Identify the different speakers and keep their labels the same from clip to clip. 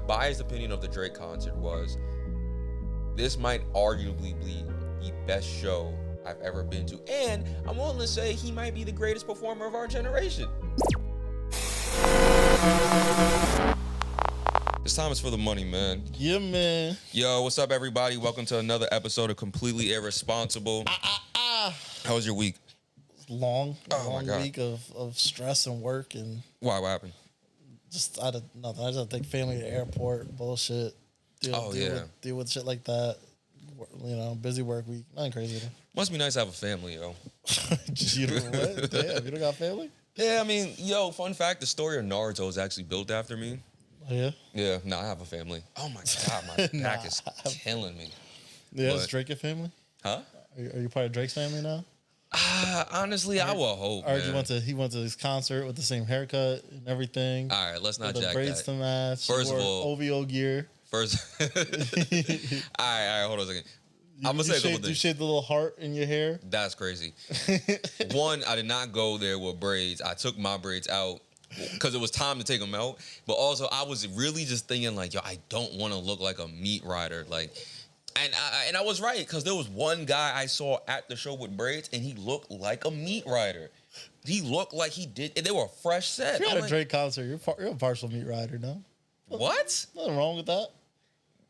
Speaker 1: biased opinion of the Drake concert was this might arguably be the best show I've ever been to. And I'm willing to say he might be the greatest performer of our generation. This time is for the money, man.
Speaker 2: Yeah, man.
Speaker 1: Yo, what's up, everybody? Welcome to another episode of Completely Irresponsible. How was your week?
Speaker 2: Long
Speaker 1: my God.
Speaker 2: week of stress and work and
Speaker 1: Why? What happened?
Speaker 2: just I did nothing. I just had to take family to the airport, bullshit. Deal with shit like that. You know, busy work week. Nothing crazy.
Speaker 1: Must be nice to have a family, yo.
Speaker 2: Just you know what? Damn, you don't got family?
Speaker 1: Yeah, I mean, yo, fun fact, the story of Naruto is actually built after me.
Speaker 2: Oh, yeah?
Speaker 1: Yeah, no, I have a family. Oh my God, my back is killing me.
Speaker 2: Yeah,
Speaker 1: But-
Speaker 2: is Drake your family?
Speaker 1: Huh?
Speaker 2: Are you part of Drake's family now?
Speaker 1: Honestly, I will hope,
Speaker 2: Or
Speaker 1: man.
Speaker 2: he went to his concert with the same haircut and everything.
Speaker 1: All right, let's not
Speaker 2: with the
Speaker 1: jack
Speaker 2: braids
Speaker 1: that.
Speaker 2: to match.
Speaker 1: First
Speaker 2: He
Speaker 1: of
Speaker 2: wore
Speaker 1: all-
Speaker 2: OVO gear.
Speaker 1: First, all right, hold on a second. I'm gonna say a couple
Speaker 2: You
Speaker 1: things.
Speaker 2: shaved the little heart in your hair.
Speaker 1: That's crazy. One, I did not go there with braids. I took my braids out because it was time to take them out. But also, I was really just thinking like, yo, I don't want to look like a meat rider. Like, and I was right because there was one guy I saw at the show with braids, and he looked like a meat rider. He looked like he did. And they were a fresh set.
Speaker 2: If you're
Speaker 1: I'm
Speaker 2: at a
Speaker 1: like,
Speaker 2: Drake concert, you're a partial meat rider, no?
Speaker 1: what?
Speaker 2: Nothing wrong with that.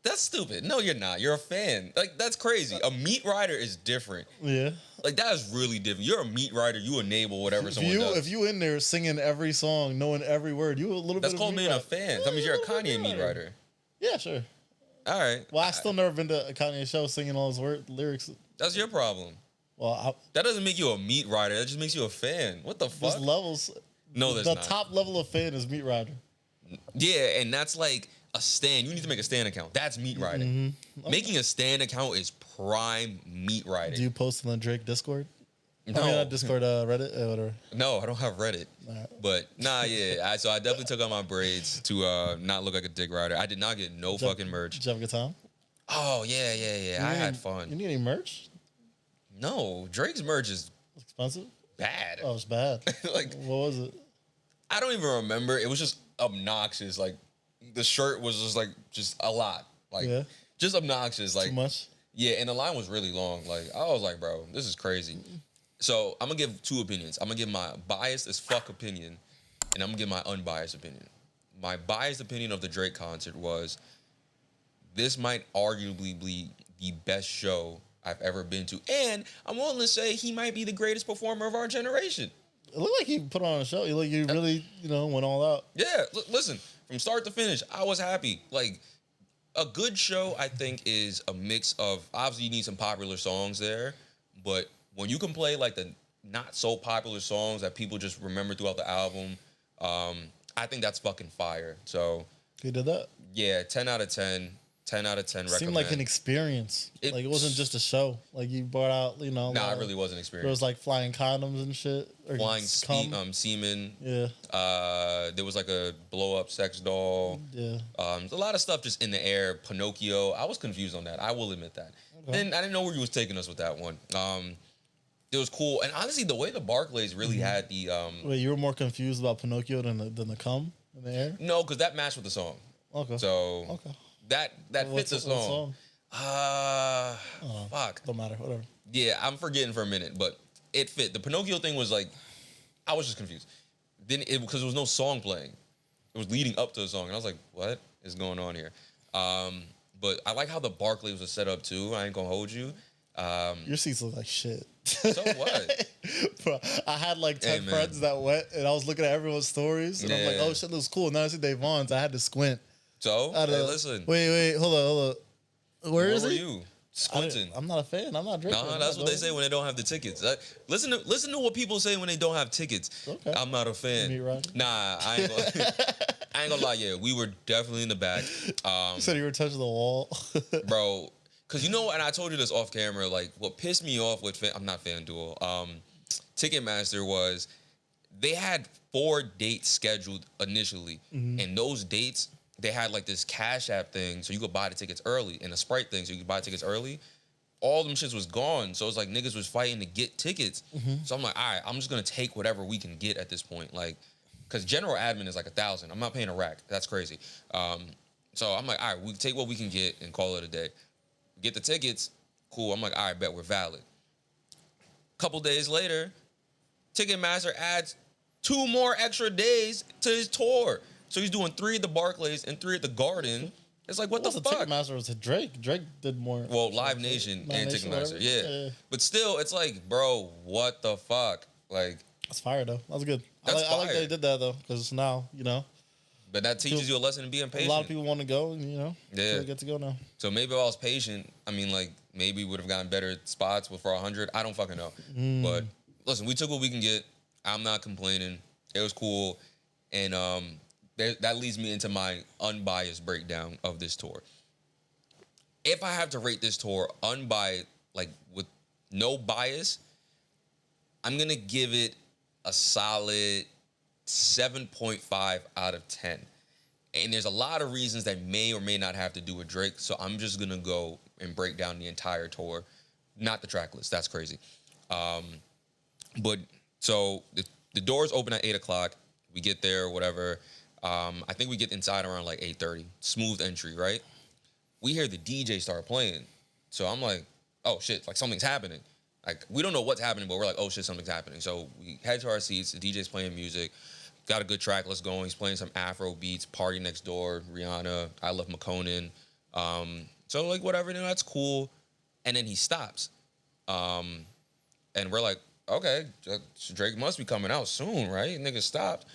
Speaker 1: That's stupid. No, you're not. You're a fan. Like, that's crazy. A meat rider is different.
Speaker 2: Yeah.
Speaker 1: Like, that is really different. You're a meat rider. You enable whatever someone does.
Speaker 2: If you in there singing every song, knowing every word, you a little
Speaker 1: That's
Speaker 2: bit.
Speaker 1: called
Speaker 2: of
Speaker 1: being a fan. That means you're a Kanye meat
Speaker 2: rider.
Speaker 1: rider.
Speaker 2: Yeah, sure.
Speaker 1: All right.
Speaker 2: Well, I still never been to a Kanye show singing all his lyrics.
Speaker 1: That's your problem.
Speaker 2: Well,
Speaker 1: That doesn't make you a meat rider. That just makes you a fan. What the
Speaker 2: there's
Speaker 1: fuck?
Speaker 2: levels.
Speaker 1: No, there's
Speaker 2: the
Speaker 1: not.
Speaker 2: top level of fan is meat rider.
Speaker 1: Yeah, and that's like a stand. You need to make a stand account. That's meat riding. Making a stand account is prime meat riding.
Speaker 2: Do you post on the Drake Discord?
Speaker 1: No.
Speaker 2: I mean, not Discord, Reddit, whatever.
Speaker 1: No, I don't have Reddit.
Speaker 2: Alright.
Speaker 1: But nah, yeah. So I definitely took out my braids to not look like a dick rider. I did not get no fucking merch.
Speaker 2: Did you have a good time?
Speaker 1: Oh yeah. I had fun.
Speaker 2: You need any merch?
Speaker 1: No, Drake's merch is
Speaker 2: It's expensive?
Speaker 1: bad.
Speaker 2: Oh, it's bad.
Speaker 1: Like,
Speaker 2: What was it?
Speaker 1: I don't even remember. It was just obnoxious. Like, the shirt was just a lot. Like,
Speaker 2: Yeah.
Speaker 1: just obnoxious. Like,
Speaker 2: Too much?
Speaker 1: yeah, and the line was really long. Like, I was like, bro, this is crazy. So I'm gonna give two opinions. I'm gonna give my biased as fuck opinion, and I'm gonna give my unbiased opinion. My biased opinion of the Drake concert was this might arguably be the best show I've ever been to. And I'm willing to say he might be the greatest performer of our generation.
Speaker 2: It looked like you put on a show. You really, went all out.
Speaker 1: Yeah, listen, from start to finish, I was happy. Like, a good show, I think, is a mix of, obviously you need some popular songs there, but when you can play like the not so popular songs that people just remember throughout the album, I think that's fucking fire. So
Speaker 2: You did that?
Speaker 1: yeah, 10 out of 10. 10 out of 10 recommend.
Speaker 2: Seemed like an experience. Like it wasn't just a show. Like you brought out,
Speaker 1: Nah, it really was an
Speaker 2: There
Speaker 1: experience.
Speaker 2: was like flying condoms and shit. Or
Speaker 1: Flying
Speaker 2: cum.
Speaker 1: semen.
Speaker 2: Yeah,
Speaker 1: There was like a blow up sex doll.
Speaker 2: yeah.
Speaker 1: A lot of stuff just in the air. Pinocchio. I was confused on that. I will admit that.
Speaker 2: Okay.
Speaker 1: And I didn't know where he was taking us with that one. It was cool. And honestly, the way the Barclays really had the
Speaker 2: Wait, you were more confused about Pinocchio than the cum in the air?
Speaker 1: no, because that matched with the song.
Speaker 2: Okay.
Speaker 1: So
Speaker 2: Okay.
Speaker 1: that fits the
Speaker 2: What
Speaker 1: song. Fuck.
Speaker 2: Don't matter. Whatever.
Speaker 1: Yeah, I'm forgetting for a minute, but it fit. The Pinocchio thing was like, I was just confused. Then because there was no song playing, it was leading up to the song, and I was like, what is going on here? But I like how the Barclays was set up too. I ain't gonna hold you.
Speaker 2: Your seats look like shit.
Speaker 1: So what?
Speaker 2: Bro, I had like 10
Speaker 1: Hey, man.
Speaker 2: friends that went, and I was looking at everyone's stories, and I'm like,
Speaker 1: Yeah.
Speaker 2: oh shit, looks cool. Now I see Davon's. I had to squint.
Speaker 1: So
Speaker 2: I had
Speaker 1: hey,
Speaker 2: to-
Speaker 1: listen.
Speaker 2: Wait, hold on. Where is
Speaker 1: were
Speaker 2: he?
Speaker 1: you? Squinting.
Speaker 2: I'm not a fan. I'm not drinking.
Speaker 1: Nah, that's what they say when they don't have the tickets. Listen to what people say when they don't have tickets.
Speaker 2: Okay.
Speaker 1: I'm not a fan.
Speaker 2: Me, right?
Speaker 1: Nah, I ain't gonna. I ain't gonna lie. Yeah, we were definitely in the back.
Speaker 2: You said you were touching the wall.
Speaker 1: Bro, because you know what, and I told you this off camera, like what pissed me off with I'm not FanDuel, Ticketmaster was they had 4 dates scheduled initially, and those dates they had like this Cash App thing so you could buy the tickets early, and a Sprite thing so you could buy tickets early. All them shits was gone, so it's like niggas was fighting to get tickets. So I'm like, all right, I'm just gonna take whatever we can get at this point, like, because general admin is like $1,000. I'm not paying a rack. That's crazy. So I'm like, all right, we take what we can get and call it a day. Get the tickets, cool. I'm like, all right, bet we're valid. Couple days later, Ticketmaster adds 2 more extra days to his tour. So he's doing 3 at the Barclays and 3 at the Garden. It's like, what the fuck?
Speaker 2: Ticketmaster was Drake. Drake did more.
Speaker 1: Well, Live Nation and Ticketmaster, yeah. But still, it's like, bro, what the fuck? Like,
Speaker 2: that's fire though. That was good. I like that they did that though, because now
Speaker 1: But that teaches you a lesson in being patient.
Speaker 2: A lot of people want to go, and they get to go now.
Speaker 1: So maybe if I was patient, I mean, like maybe we would have gotten better spots for 100. I don't fucking know. But listen, we took what we can get. I'm not complaining. It was cool, and that leads me into my unbiased breakdown of this tour. If I have to rate this tour unbiased, like with no bias, I'm gonna give it a solid 7.5 out of 10. And there's a lot of reasons that may or may not have to do with Drake. So I'm just going to go and break down the entire tour. Not the track list. That's crazy. But so the doors open at 8 o'clock. We get there, whatever. I think we get inside around like 8:30. Smooth entry, right? We hear the DJ start playing. So I'm like, oh shit, like something's happening. Like, we don't know what's happening, but we're like, oh shit, something's happening. So we head to our seats. The DJ's playing music. Got a good track list going. He's playing some Afro beats. Party Next Door, Rihanna, I Love McConan. So like whatever, that's cool. And then he stops. And we're like, okay, Drake must be coming out soon, right? Nigga stopped.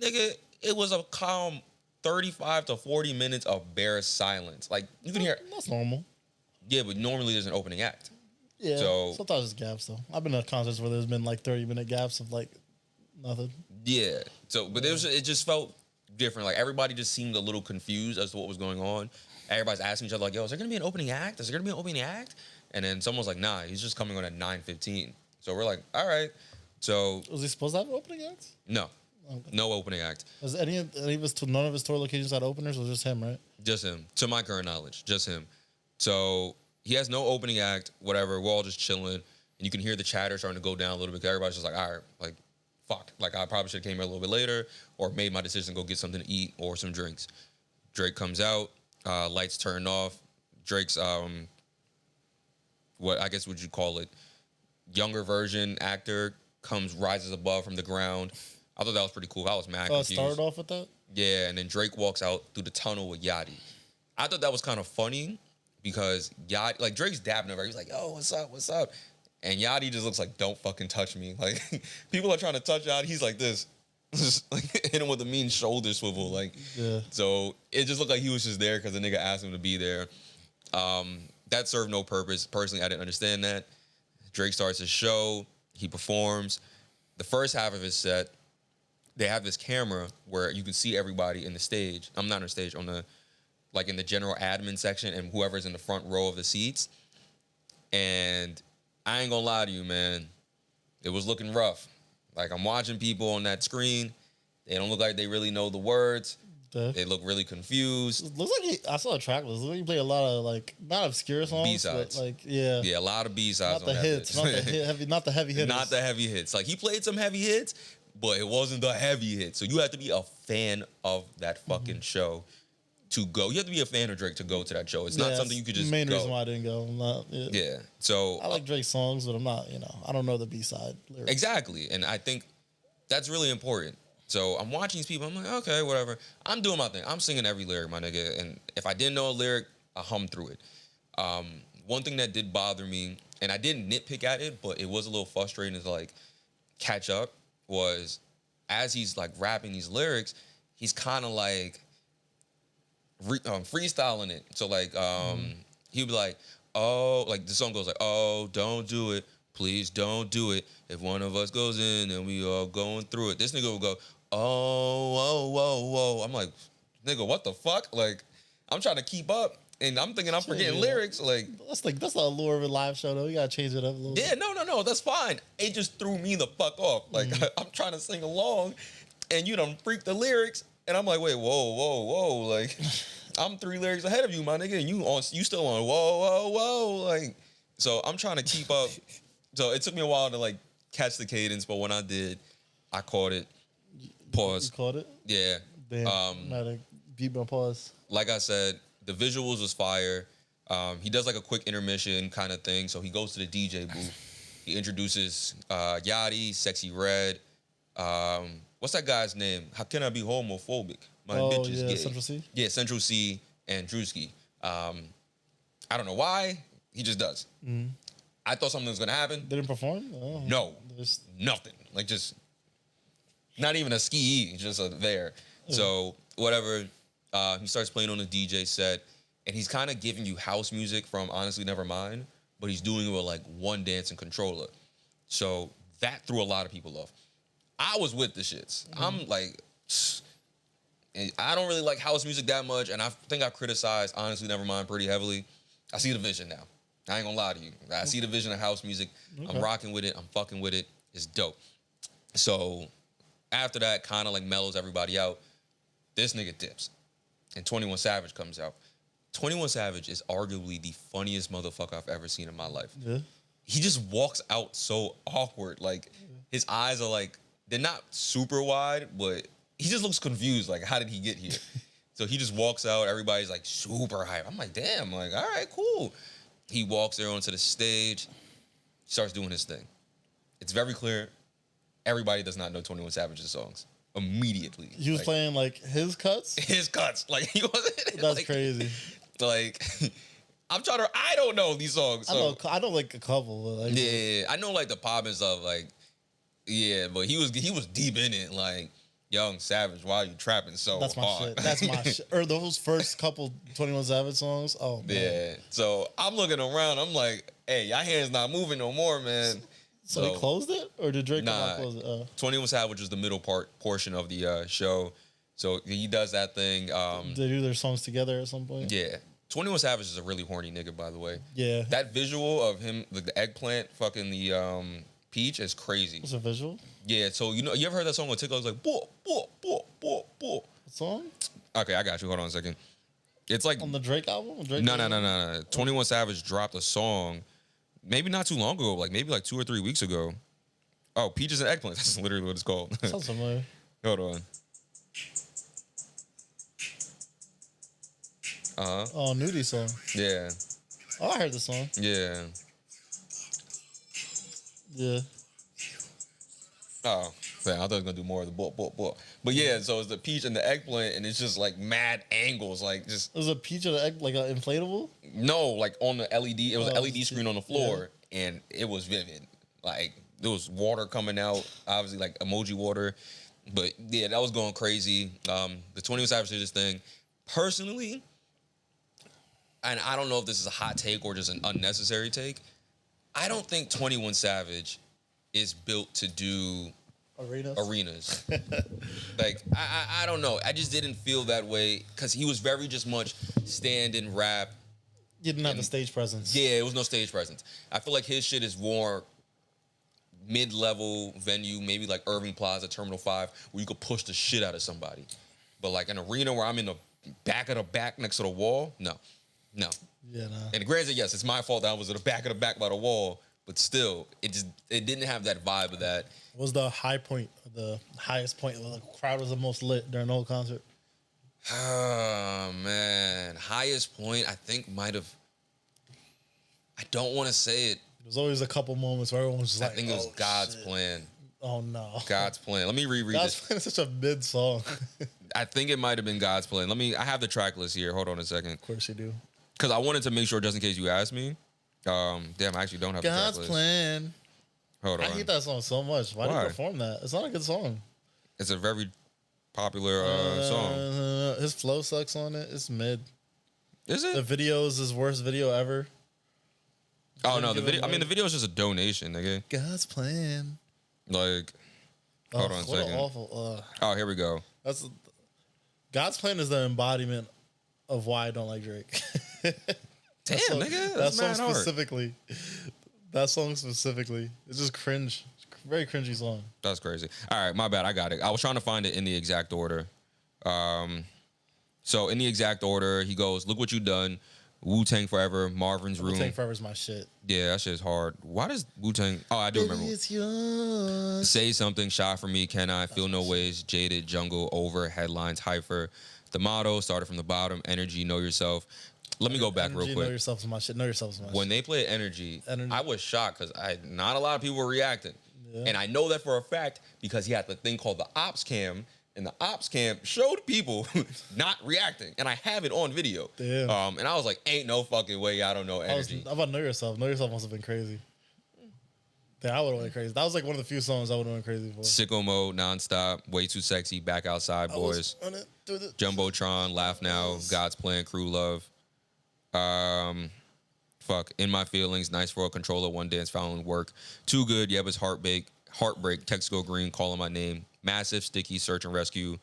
Speaker 1: Nigga, it was a calm 35 to 40 minutes of bare silence. Like, you can hear.
Speaker 2: That's normal.
Speaker 1: Yeah, but normally there's an opening act.
Speaker 2: Yeah, so sometimes it's gaps, though. I've been at concerts where there's been like 30-minute gaps of like nothing. Yeah.
Speaker 1: So, but it just felt different. Like, everybody just seemed a little confused as to what was going on. Everybody's asking each other, like, yo, is there going to be an opening act? Is there going to be an opening act? And then someone's like, nah, he's just coming on at 9:15. So we're like, all right. So.
Speaker 2: Was he supposed to have an opening act?
Speaker 1: No. Okay. No opening act.
Speaker 2: Was none of his tour locations had openers, or just him, right?
Speaker 1: Just him. To my current knowledge, just him. So he has no opening act, whatever. We're all just chilling. And you can hear the chatter starting to go down a little bit. Everybody's just like, all right, like, fuck. Like, I probably should have came here a little bit later or made my decision to go get something to eat or some drinks. Drake comes out. Lights turned off. Drake's, what I guess would you call it, younger version actor rises above from the ground. I thought that was pretty cool. I was mad confused.
Speaker 2: Started off with that?
Speaker 1: Yeah, and then Drake walks out through the tunnel with Yachty. I thought that was kind of funny because Yachty, like, Drake's dapping over. He's like, yo, what's up, what's up? And Yachty just looks like, don't fucking touch me. Like, people are trying to touch Yachty. He's like this. Just like hit him with a mean shoulder swivel. Like, yeah. So it just looked like he was just there because the nigga asked him to be there. That served no purpose. Personally, I didn't understand that. Drake starts his show. He performs. The first half of his set, they have this camera where you can see everybody in the stage. I'm not on the stage, in the general admin section and whoever's in the front row of the seats. And I ain't gonna lie to you, man. It was looking rough. Like, I'm watching people on that screen. They don't look like they really know the words. They look really confused.
Speaker 2: It looks like I saw a track list. Looks like he played a lot of, like, not obscure songs, B-sides. But, like, yeah.
Speaker 1: Yeah, a lot of B-sides.
Speaker 2: Not the hits. Not the heavy hitters.
Speaker 1: Not the heavy hits. Like, he played some heavy hits, but it wasn't the heavy hits. So you have to be a fan of that fucking show to go. You have to be a fan of Drake to go to that show. It's not something you could just
Speaker 2: go. The main
Speaker 1: go.
Speaker 2: reason why I didn't go. I'm not,
Speaker 1: yeah. So
Speaker 2: I like Drake's songs, but I'm not, I don't know the B-side lyrics.
Speaker 1: Exactly. And I think that's really important. So I'm watching these people. I'm like, okay, whatever. I'm doing my thing. I'm singing every lyric, my nigga. And if I didn't know a lyric, I hummed through it. One thing that did bother me, and I didn't nitpick at it, but it was a little frustrating to, like, catch up, was as he's, like, rapping these lyrics, he's kind of, like, freestyling it. So, like, he'd be like, oh, like, the song goes like, oh, don't do it. Please don't do it. If one of us goes in and we all going through it. This nigga will go, oh, whoa, whoa, whoa. I'm like, nigga, what the fuck? Like, I'm trying to keep up, and I'm thinking I'm forgetting lyrics. Like,
Speaker 2: that's the allure of a live show, though. You gotta change it up a little bit.
Speaker 1: Yeah, no, that's fine. It just threw me the fuck off. Like, I'm trying to sing along, and you done freak the lyrics, and I'm like, wait, whoa. Like, I'm 3 lyrics ahead of you, my nigga, and you still on whoa. Like, so I'm trying to keep up. So it took me a while to, like, catch the cadence, but when I did, I caught it. Pause.
Speaker 2: You caught it?
Speaker 1: Yeah.
Speaker 2: Damn. Beat my pause.
Speaker 1: like I said, the visuals was fire. He does like a quick intermission kind of thing. So he goes to the DJ booth. He introduces Yachty, Sexy Red. What's that guy's name? How can I be homophobic? My bitch is gay.
Speaker 2: Central C?
Speaker 1: Yeah, Central C and Drewski. I don't know why. He just does. Mm-hmm. I thought something was going to happen.
Speaker 2: Didn't perform? Oh,
Speaker 1: no. Nothing. Like, just not even a ski, just there. Yeah. So, whatever. He starts playing on the DJ set, and he's kind of giving you house music from Honestly Nevermind, but he's doing it with, like, one dancing controller. So, that threw a lot of people off. I was with the shits. Mm-hmm. I'm like, I don't really like house music that much, and I think I criticized Honestly Nevermind pretty heavily. I see the vision now. I ain't gonna lie to you. I see the vision of house music. Okay. I'm rocking with it. I'm fucking with it. It's dope. So after that, kind of like mellows everybody out. This nigga dips, and 21 Savage comes out. 21 Savage is arguably the funniest motherfucker I've ever seen in my life. Yeah. He just walks out so awkward. Like, his eyes are like, they're not super wide, but he just looks confused. Like, how did he get here? So he just walks out. Everybody's like super hype. I'm like, damn. Like, all right, cool. He walks there onto the stage, starts doing his thing. It's very clear. Everybody does not know 21 Savage's songs immediately.
Speaker 2: He was playing like his cuts?
Speaker 1: His cuts. Like, he wasn't.
Speaker 2: That's like, crazy.
Speaker 1: Like, I don't know these songs. So.
Speaker 2: I know like a couple. Like,
Speaker 1: yeah, I know like the pop and stuff. Like, yeah, but he was deep in it. Like, Young Savage, why are you trapping so hard?
Speaker 2: That's my shit. That's my shit. Or those first couple 21 Savage songs. Oh, man.
Speaker 1: Yeah. So I'm looking around. I'm like, hey, y'all hands not moving no more, man.
Speaker 2: So they closed it? Or did Drake close it?
Speaker 1: 21 Savage was the middle portion of the show. So he does that thing.
Speaker 2: They do their songs together at some point?
Speaker 1: Yeah. 21 Savage is a really horny nigga, by the way.
Speaker 2: Yeah.
Speaker 1: That visual of him, like the eggplant fucking the peach is crazy.
Speaker 2: What's a visual?
Speaker 1: Yeah, so you ever heard that song on TikTok? It's like, boop, boop, boop, boop, boop.
Speaker 2: What song?
Speaker 1: Okay, I got you. Hold on a second. It's like...
Speaker 2: On the Drake album?
Speaker 1: No. 21 Savage dropped a song maybe not too long ago, like maybe like 2 or 3 weeks ago. Oh, Peaches and Eggplant. That's literally what it's called.
Speaker 2: Sounds familiar.
Speaker 1: Hold on. Uh-huh.
Speaker 2: Oh, Nudie song.
Speaker 1: Yeah.
Speaker 2: Oh, I heard the song.
Speaker 1: Yeah.
Speaker 2: Yeah.
Speaker 1: Oh, man, I thought I was gonna do more of the book. But yeah, so it's the peach and the eggplant, and it's just like mad angles, like just.
Speaker 2: It was a peach and an egg, like an inflatable.
Speaker 1: No, like on the LED. It was an LED screen on the floor, and it was vivid. Like there was water coming out, obviously like emoji water. But yeah, that was going crazy. The 21 Savage did this thing. Personally, and I don't know if this is a hot take or just an unnecessary take. I don't think 21 Savage is built to do arenas. Like, I don't know. I just didn't feel that way because he was very just much stand and rap.
Speaker 2: You didn't have the stage presence.
Speaker 1: Yeah, it was no stage presence. I feel like his shit is more mid-level venue, maybe like Irving Plaza, Terminal 5, where you could push the shit out of somebody. But like an arena where I'm in the back of the back next to the wall, no. Yeah, no. And granted, yes, it's my fault that I was at the back of the back by the wall. But still, it didn't have that vibe of that.
Speaker 2: What was the highest point where the crowd was the most lit during the whole concert?
Speaker 1: Oh, man. Highest point, I think, might have... I don't want to say it.
Speaker 2: There's always a couple moments where everyone was just like,
Speaker 1: I think it was God's Plan.
Speaker 2: Oh, no.
Speaker 1: God's Plan. Let me reread this.
Speaker 2: God's Plan is such a mid song.
Speaker 1: I think it might have been God's Plan. I have the track list here. Hold on a second.
Speaker 2: Of course you do.
Speaker 1: Because I wanted to make sure, just in case you asked me. Damn, I actually don't have
Speaker 2: God's
Speaker 1: the track list.
Speaker 2: Plan.
Speaker 1: Hold on.
Speaker 2: I hate that song so much. Why do you perform that? It's not a good song.
Speaker 1: It's a very popular song.
Speaker 2: His flow sucks on it. It's mid.
Speaker 1: Is it?
Speaker 2: The video is his worst video ever.
Speaker 1: Oh, no, the video. I mean, the video is just a donation, nigga.
Speaker 2: God's Plan.
Speaker 1: Like, hold on a second.
Speaker 2: Awful.
Speaker 1: Oh, here we go.
Speaker 2: God's Plan is the embodiment of why I don't like Drake.
Speaker 1: Damn, nigga. That
Speaker 2: song specifically. It's just cringe. Very cringy song.
Speaker 1: That's crazy. All right, my bad. I got it. I was trying to find it in the exact order. So in the exact order, he goes, "Look What You Done," Wu-Tang Forever, Marvin's Room.
Speaker 2: Wu-Tang Forever is my shit.
Speaker 1: Yeah, that shit is hard. Why does Wu-Tang... Oh, I do remember.
Speaker 2: It's yours.
Speaker 1: Say Something, Shot For Me, Can I, Feel No Ways, Jaded, Jungle, Over, Headlines, Hypher, The motto started from the bottom. Energy, know yourself. Let me go back
Speaker 2: Energy,
Speaker 1: real quick.
Speaker 2: Know yourself is my shit. Know yourself is my shit.
Speaker 1: When they played Energy, I was shocked because not a lot of people were reacting.
Speaker 2: Yeah.
Speaker 1: And I know that for a fact because he had the thing called the Ops Cam, and the Ops Cam showed people not reacting. And I have it on video.
Speaker 2: Damn.
Speaker 1: And I was like, ain't no fucking way I don't know Energy.
Speaker 2: How about Know Yourself? Know Yourself must have been crazy. Damn, I would have went crazy. That was like one of the few songs I would have went crazy for.
Speaker 1: Sicko Mode, Nonstop, Way Too Sexy, Back Outside, Boys. Jumbotron, Laugh Now, God's Plan, Crew Love. In My Feelings, Nice for a Controller, One Dance, Following Work. Too Good, Yebba's Heartbreak, Texaco Green, Calling My Name. Massive, Sticky, Search and Rescue.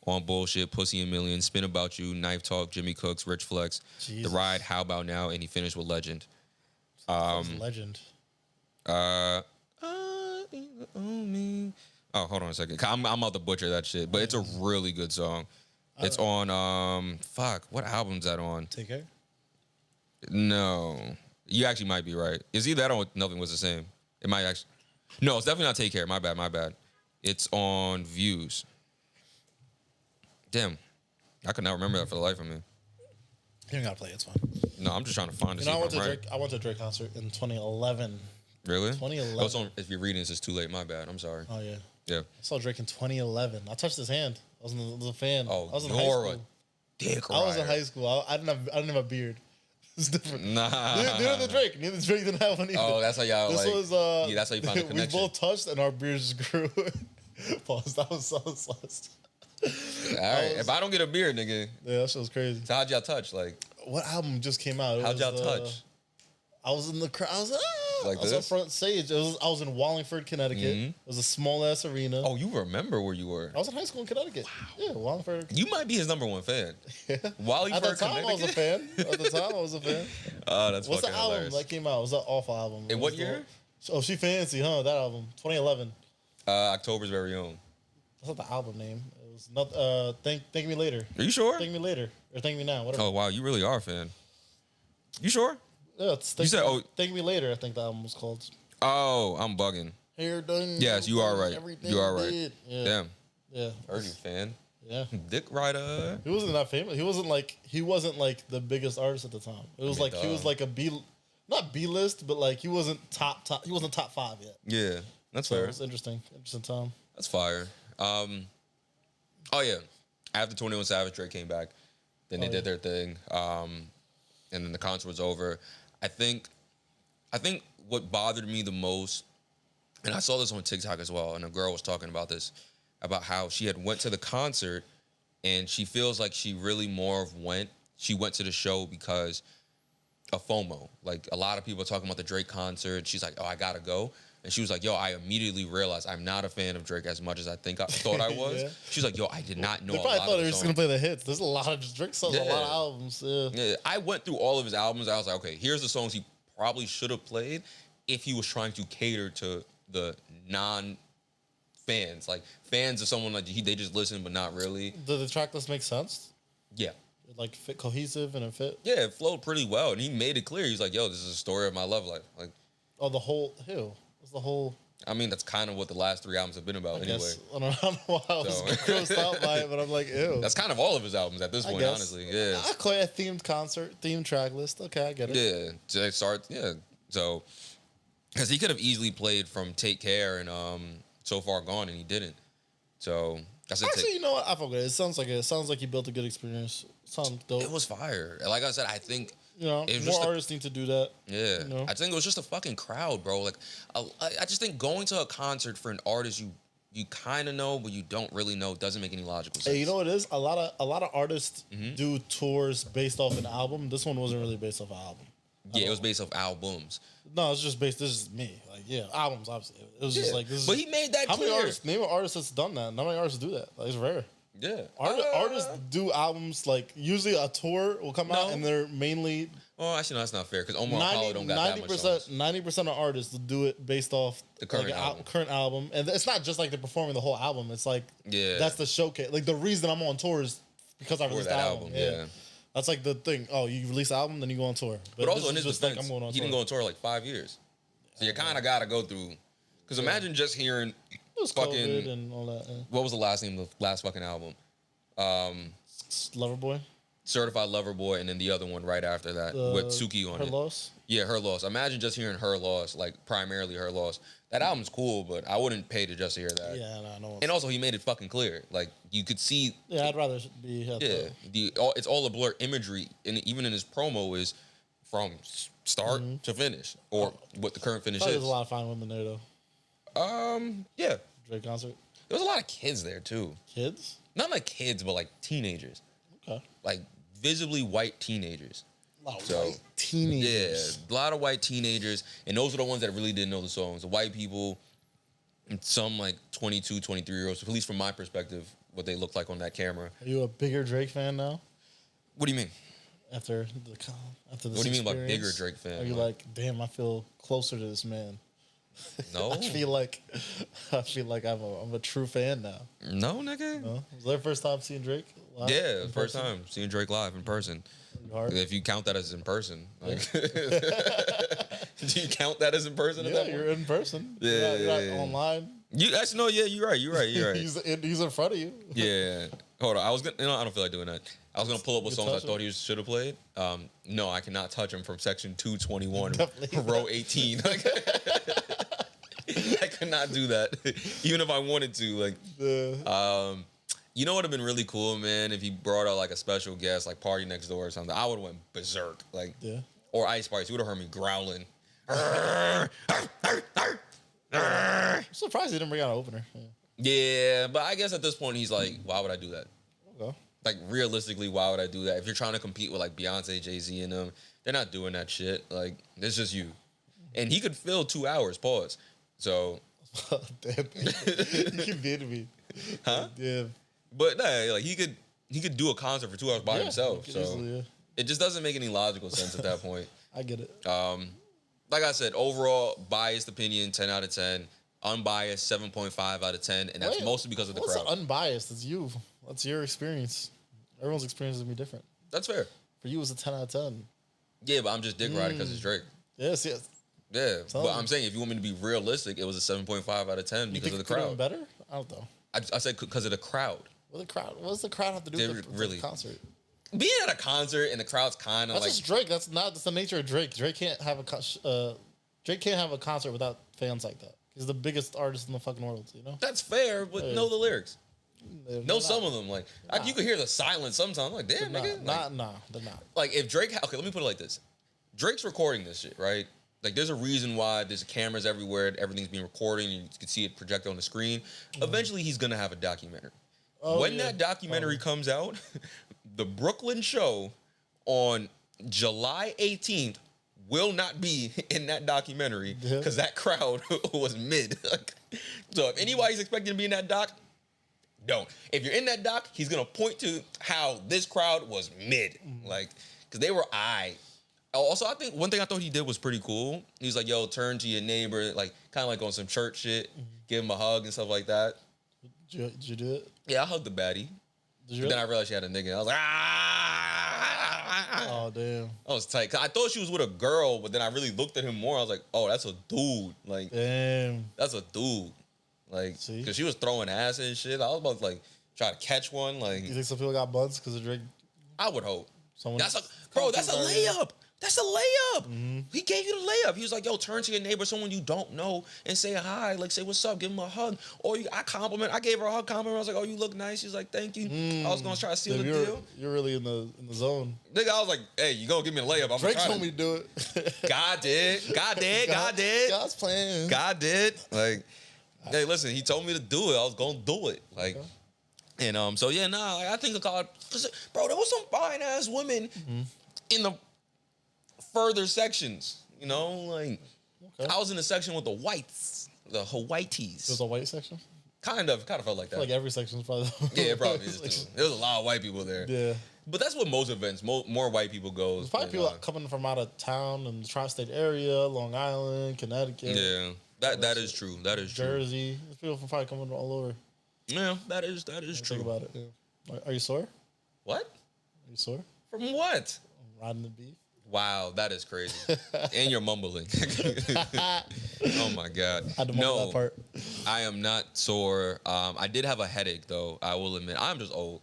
Speaker 1: On Bullshit, Pussy a Million, Spin About You, Knife Talk, Jimmy Cooks, Rich Flex. Jesus. The Ride, How About Now, and he finished with Legend.
Speaker 2: Legend.
Speaker 1: Oh, hold on a second. I'm about to butcher that shit, but it's a really good song. It's on what album's that on?
Speaker 2: Take Care?
Speaker 1: No. You actually might be right. It's either that or Nothing Was the Same. It might actually. No, it's definitely not Take Care. My bad. It's on Views. Damn. I could not remember that for the life of me.
Speaker 2: You don't gotta play it, it's fine.
Speaker 1: No, I'm just trying to find it.
Speaker 2: I went to a Drake concert in 2011.
Speaker 1: Really?
Speaker 2: 2011.
Speaker 1: If you're reading this, it's too late. My bad. I'm sorry.
Speaker 2: Oh, yeah.
Speaker 1: Yeah.
Speaker 2: I saw Drake in 2011. I touched his hand. I was a fan.
Speaker 1: Oh,
Speaker 2: I was in high school.
Speaker 1: Dick
Speaker 2: I was in high school. I didn't have a beard. It's different.
Speaker 1: Nah.
Speaker 2: Neither did Drake. Neither Drake didn't have one either.
Speaker 1: Oh, that's how y'all
Speaker 2: yeah,
Speaker 1: that's how you found the connection.
Speaker 2: We both touched and our beards just grew. Pause. That was so sus.
Speaker 1: All right. If I don't get a beard, nigga.
Speaker 2: Yeah, that shit was crazy.
Speaker 1: So how'd y'all touch? Like,
Speaker 2: what album just came out?
Speaker 1: How'd y'all touch?
Speaker 2: I was in the crowd. I was
Speaker 1: like
Speaker 2: I was on front stage. I was in Wallingford, Connecticut.
Speaker 1: Mm-hmm.
Speaker 2: It was a small ass arena.
Speaker 1: Oh, you remember where you were?
Speaker 2: I was in high school in Connecticut. Wow. Yeah, Wallingford.
Speaker 1: You might be his number one fan.
Speaker 2: Yeah.
Speaker 1: Wallingford,
Speaker 2: At the time, I was a fan.
Speaker 1: Oh, that's
Speaker 2: What's the
Speaker 1: fucking
Speaker 2: album
Speaker 1: hilarious.
Speaker 2: that came out? It was an awful album.
Speaker 1: In what year?
Speaker 2: Oh, She Fancy, huh? That album, 2011.
Speaker 1: October's Very Own.
Speaker 2: That's not the album name. It was not. Thank Me Later.
Speaker 1: Are you sure?
Speaker 2: Thank Me Later or Thank Me Now. Whatever.
Speaker 1: Oh wow, you really are a fan. You sure?
Speaker 2: Yeah, it's Thank Me Later. I think the album was called.
Speaker 1: Oh, I'm bugging.
Speaker 2: Hair done.
Speaker 1: Yes, you are right. You are right.
Speaker 2: Yeah.
Speaker 1: Damn.
Speaker 2: Yeah.
Speaker 1: Heard you fan.
Speaker 2: Yeah.
Speaker 1: Dick Rider.
Speaker 2: He wasn't that famous. He wasn't like the biggest artist at the time. It was he was like a not B list, but like he wasn't top. He wasn't top 5 yet.
Speaker 1: Yeah, that's fair.
Speaker 2: It was interesting time.
Speaker 1: That's fire. Oh yeah, after 21 Savage, Drake came back. Then they did their thing. And then the concert was over. I think what bothered me the most, and I saw this on TikTok as well, and a girl was talking about this, about how she had went to the concert and she feels like she really she went to the show because of FOMO. Like a lot of people are talking about the Drake concert. She's like, oh, I gotta go. And she was like, yo, I immediately realized I'm not a fan of Drake as much as I thought I was. Yeah. She was like, yo, I did not know.
Speaker 2: They probably thought they were just gonna play the hits. There's a lot of Drake songs, a lot of albums.
Speaker 1: Yeah, I went through all of his albums. I was like, okay, here's the songs he probably should have played if he was trying to cater to the non-fans, like fans of someone like they just listen but not really.
Speaker 2: Did the track list make sense?
Speaker 1: Yeah.
Speaker 2: Like fit cohesive and it fit?
Speaker 1: Yeah, it flowed pretty well, and he made it clear. He's like, yo, this is a story of my love life. Like,
Speaker 2: oh, the whole the whole.
Speaker 1: I mean, that's kind of what the last 3 albums have been about, anyway.
Speaker 2: I don't know why I was grossed out by it, but I'm like, ew.
Speaker 1: That's kind of all of his albums at this point, honestly. Yeah.
Speaker 2: I call it a themed concert, themed track list. Okay, I get it.
Speaker 1: Yeah, so, because he could have easily played from Take Care and So Far Gone, and he didn't. So I said,
Speaker 2: actually, you know what? I forgot. It sounds like he built a good experience. It sounds dope.
Speaker 1: It was fire. Like I said, I think.
Speaker 2: More artists need to do that.
Speaker 1: Yeah. You know? I think it was just a fucking crowd, bro. Like, I just think going to a concert for an artist you kind of know, but you don't really know doesn't make any logical sense.
Speaker 2: Hey, you know what it is? A lot of artists do tours based off an album. This one wasn't really based off an album.
Speaker 1: Yeah, it was based off albums.
Speaker 2: No, it's just based. This is me. Like, yeah, albums. Obviously, it was just like this.
Speaker 1: But he made that clear.
Speaker 2: Many artists? Name an artist that's done that. How many artists do that? Like, it's rare.
Speaker 1: Yeah,
Speaker 2: artists do albums like usually a tour will come out and they're mainly.
Speaker 1: Oh, actually, no, that's not fair because Omar Apollo don't got that much songs.
Speaker 2: 90% of artists will do it based off
Speaker 1: the current
Speaker 2: album, and it's not just like they're performing the whole album. It's like that's the showcase. Like the reason I'm on tour is because I released the album. Yeah. That's like the thing. Oh, you release the album, then you go on tour.
Speaker 1: But also in his defense, I'm going on tour. He didn't go on tour like 5 years, so you kind of got to go through. Because imagine just hearing
Speaker 2: fucking COVID and all that. Yeah.
Speaker 1: What was the last name of the last fucking album?
Speaker 2: Loverboy.
Speaker 1: Certified Lover Boy, and then the other one right after that with Suki on it.
Speaker 2: Her Loss?
Speaker 1: Yeah, Her Loss. Imagine just hearing Her Loss, like primarily Her Loss. That album's cool, but I wouldn't pay to just hear that.
Speaker 2: Yeah, no.
Speaker 1: And also, he made it fucking clear. Like, you could see...
Speaker 2: Yeah, I'd rather be...
Speaker 1: It's all a blur imagery, and even in his promo is from start to finish, or what the current finish is.
Speaker 2: There's a lot of fine women there, though.
Speaker 1: Yeah.
Speaker 2: Drake concert.
Speaker 1: There was a lot of kids there, too.
Speaker 2: Kids?
Speaker 1: Not like kids, but like teenagers.
Speaker 2: Okay.
Speaker 1: Like, visibly white teenagers.
Speaker 2: A lot of white teenagers.
Speaker 1: Yeah, a lot of white teenagers. And those are the ones that really didn't know the songs. The white people, and some like 22, 23-year-olds, at least from my perspective, what they look like on that camera.
Speaker 2: Are you a bigger Drake fan now?
Speaker 1: What do you mean?
Speaker 2: After this
Speaker 1: What do you mean by bigger Drake fan?
Speaker 2: Are you like, damn, I feel closer to this man?
Speaker 1: No.
Speaker 2: I feel like I'm a true fan now.
Speaker 1: No, nigga.
Speaker 2: No? Was that your first time seeing Drake live?
Speaker 1: Yeah, first time seeing Drake live in person.
Speaker 2: Hard?
Speaker 1: If you count that as in person. Like, do you count that as in person?
Speaker 2: Yeah, you're in person.
Speaker 1: Yeah.
Speaker 2: You're not online.
Speaker 1: You're right. You're right.
Speaker 2: he's in front of you.
Speaker 1: Yeah. Hold on. I don't feel like doing that. I was gonna pull up what songs I thought he should have played. No, I cannot touch him from section 221, row 18. I could not do that, even if I wanted to. Like, you know what would have been really cool, man? If he brought out like a special guest, like Party Next Door or something. I would have went berserk, like, or Ice Spice. You would have heard me growling.
Speaker 2: I'm surprised he didn't bring out an opener.
Speaker 1: Yeah, but I guess at this point he's like, why would I do that?
Speaker 2: Okay.
Speaker 1: Like, realistically, why would I do that? If you're trying to compete with like Beyonce, Jay-Z, and them, they're not doing that shit. Like, it's just you. And he could fill 2 hours. Pause. So.
Speaker 2: Damn. You keep beating me.
Speaker 1: Huh?
Speaker 2: Yeah.
Speaker 1: But nah, like he could do a concert for 2 hours by himself. So
Speaker 2: easily,
Speaker 1: it just doesn't make any logical sense at that point.
Speaker 2: I get it.
Speaker 1: Like I said, overall biased opinion 10 out of 10, unbiased 7.5 out of 10, and that's mostly because of the crowd.
Speaker 2: Unbiased? It's you. That's your experience. Everyone's experience is gonna be different.
Speaker 1: That's fair.
Speaker 2: For you, it's a 10 out of 10.
Speaker 1: Yeah, but I'm just dick riding because it's Drake.
Speaker 2: Yes.
Speaker 1: Yeah, but I'm saying if you want me to be realistic, it was a 7.5 out of 10 because of the crowd.
Speaker 2: Better? I don't know.
Speaker 1: I said because of the crowd.
Speaker 2: What does the crowd have to do with the concert?
Speaker 1: Being at a concert and the crowd's kind of like...
Speaker 2: That's just Drake. That's the nature of Drake. Drake can't have a concert without fans like that. He's the biggest artist in the fucking world, you know?
Speaker 1: That's fair, but know the lyrics. Know some of them. Like, you could hear the silence sometimes. I'm like, damn, nigga.
Speaker 2: They're not.
Speaker 1: Like, if Drake... Okay, let me put it like this. Drake's recording this shit, right? Like, there's a reason why there's cameras everywhere. Everything's being recorded. And you can see it projected on the screen. Eventually, he's going to have a documentary. When that documentary comes out, the Brooklyn show on July 18th will not be in that documentary because that crowd was mid. So if anybody's expecting to be in that doc, don't. If you're in that doc, he's going to point to how this crowd was mid. Like, because they were Also, I think one thing I thought he did was pretty cool. He was like, yo, turn to your neighbor, like, kind of like on some church shit, give him a hug and stuff like that.
Speaker 2: Did you do it?
Speaker 1: Yeah, I hugged the baddie. Then I realized she had a nigga. I was like,
Speaker 2: oh, damn.
Speaker 1: I was tight. Cause I thought she was with a girl, but then I really looked at him more. I was like, oh, that's a dude. Like, damn. That's a dude. Like, because she was throwing ass and shit. I was about to, like, try to catch one. Like,
Speaker 2: you think some people got buns because of Drake?
Speaker 1: I would hope. That's a layup. That's a layup. He gave you the layup. He was like, yo, turn to your neighbor, someone you don't know, and say hi. Like, say what's up. Give him a hug. Or I gave her a hug compliment. I was like, oh, you look nice. She's like, thank you. I was going to try to seal the deal.
Speaker 2: You're really in the zone.
Speaker 1: Nigga, I was like, hey, you going to give me a layup.
Speaker 2: Drake told me to do it.
Speaker 1: God did.
Speaker 2: God's plan.
Speaker 1: God did. Like, hey, listen, he told me to do it. I was going to do it. Like, and so, yeah, I think God, bro, there was some fine-ass women in the further sections, you know, like I was in the section with the whites, the Hawaii's.
Speaker 2: There's a white section?
Speaker 1: Kind of felt like that.
Speaker 2: Like every section is probably.
Speaker 1: Yeah, it probably is too. There was a lot of white people there. Yeah. But that's what most events, more white people go.
Speaker 2: There's probably people coming from out of town in the tri-state area, Long Island, Connecticut.
Speaker 1: Yeah, that is true. That is true.
Speaker 2: Jersey. There's people from probably coming from all over.
Speaker 1: Yeah, that is true.
Speaker 2: Think about it. Yeah. Are you sore?
Speaker 1: What?
Speaker 2: Are you sore?
Speaker 1: From what?
Speaker 2: Riding the beef.
Speaker 1: Wow, that is crazy. And you're mumbling. Oh, my God.
Speaker 2: I had to mumble that part.
Speaker 1: I am not sore. I did have a headache, though, I will admit. I'm just old.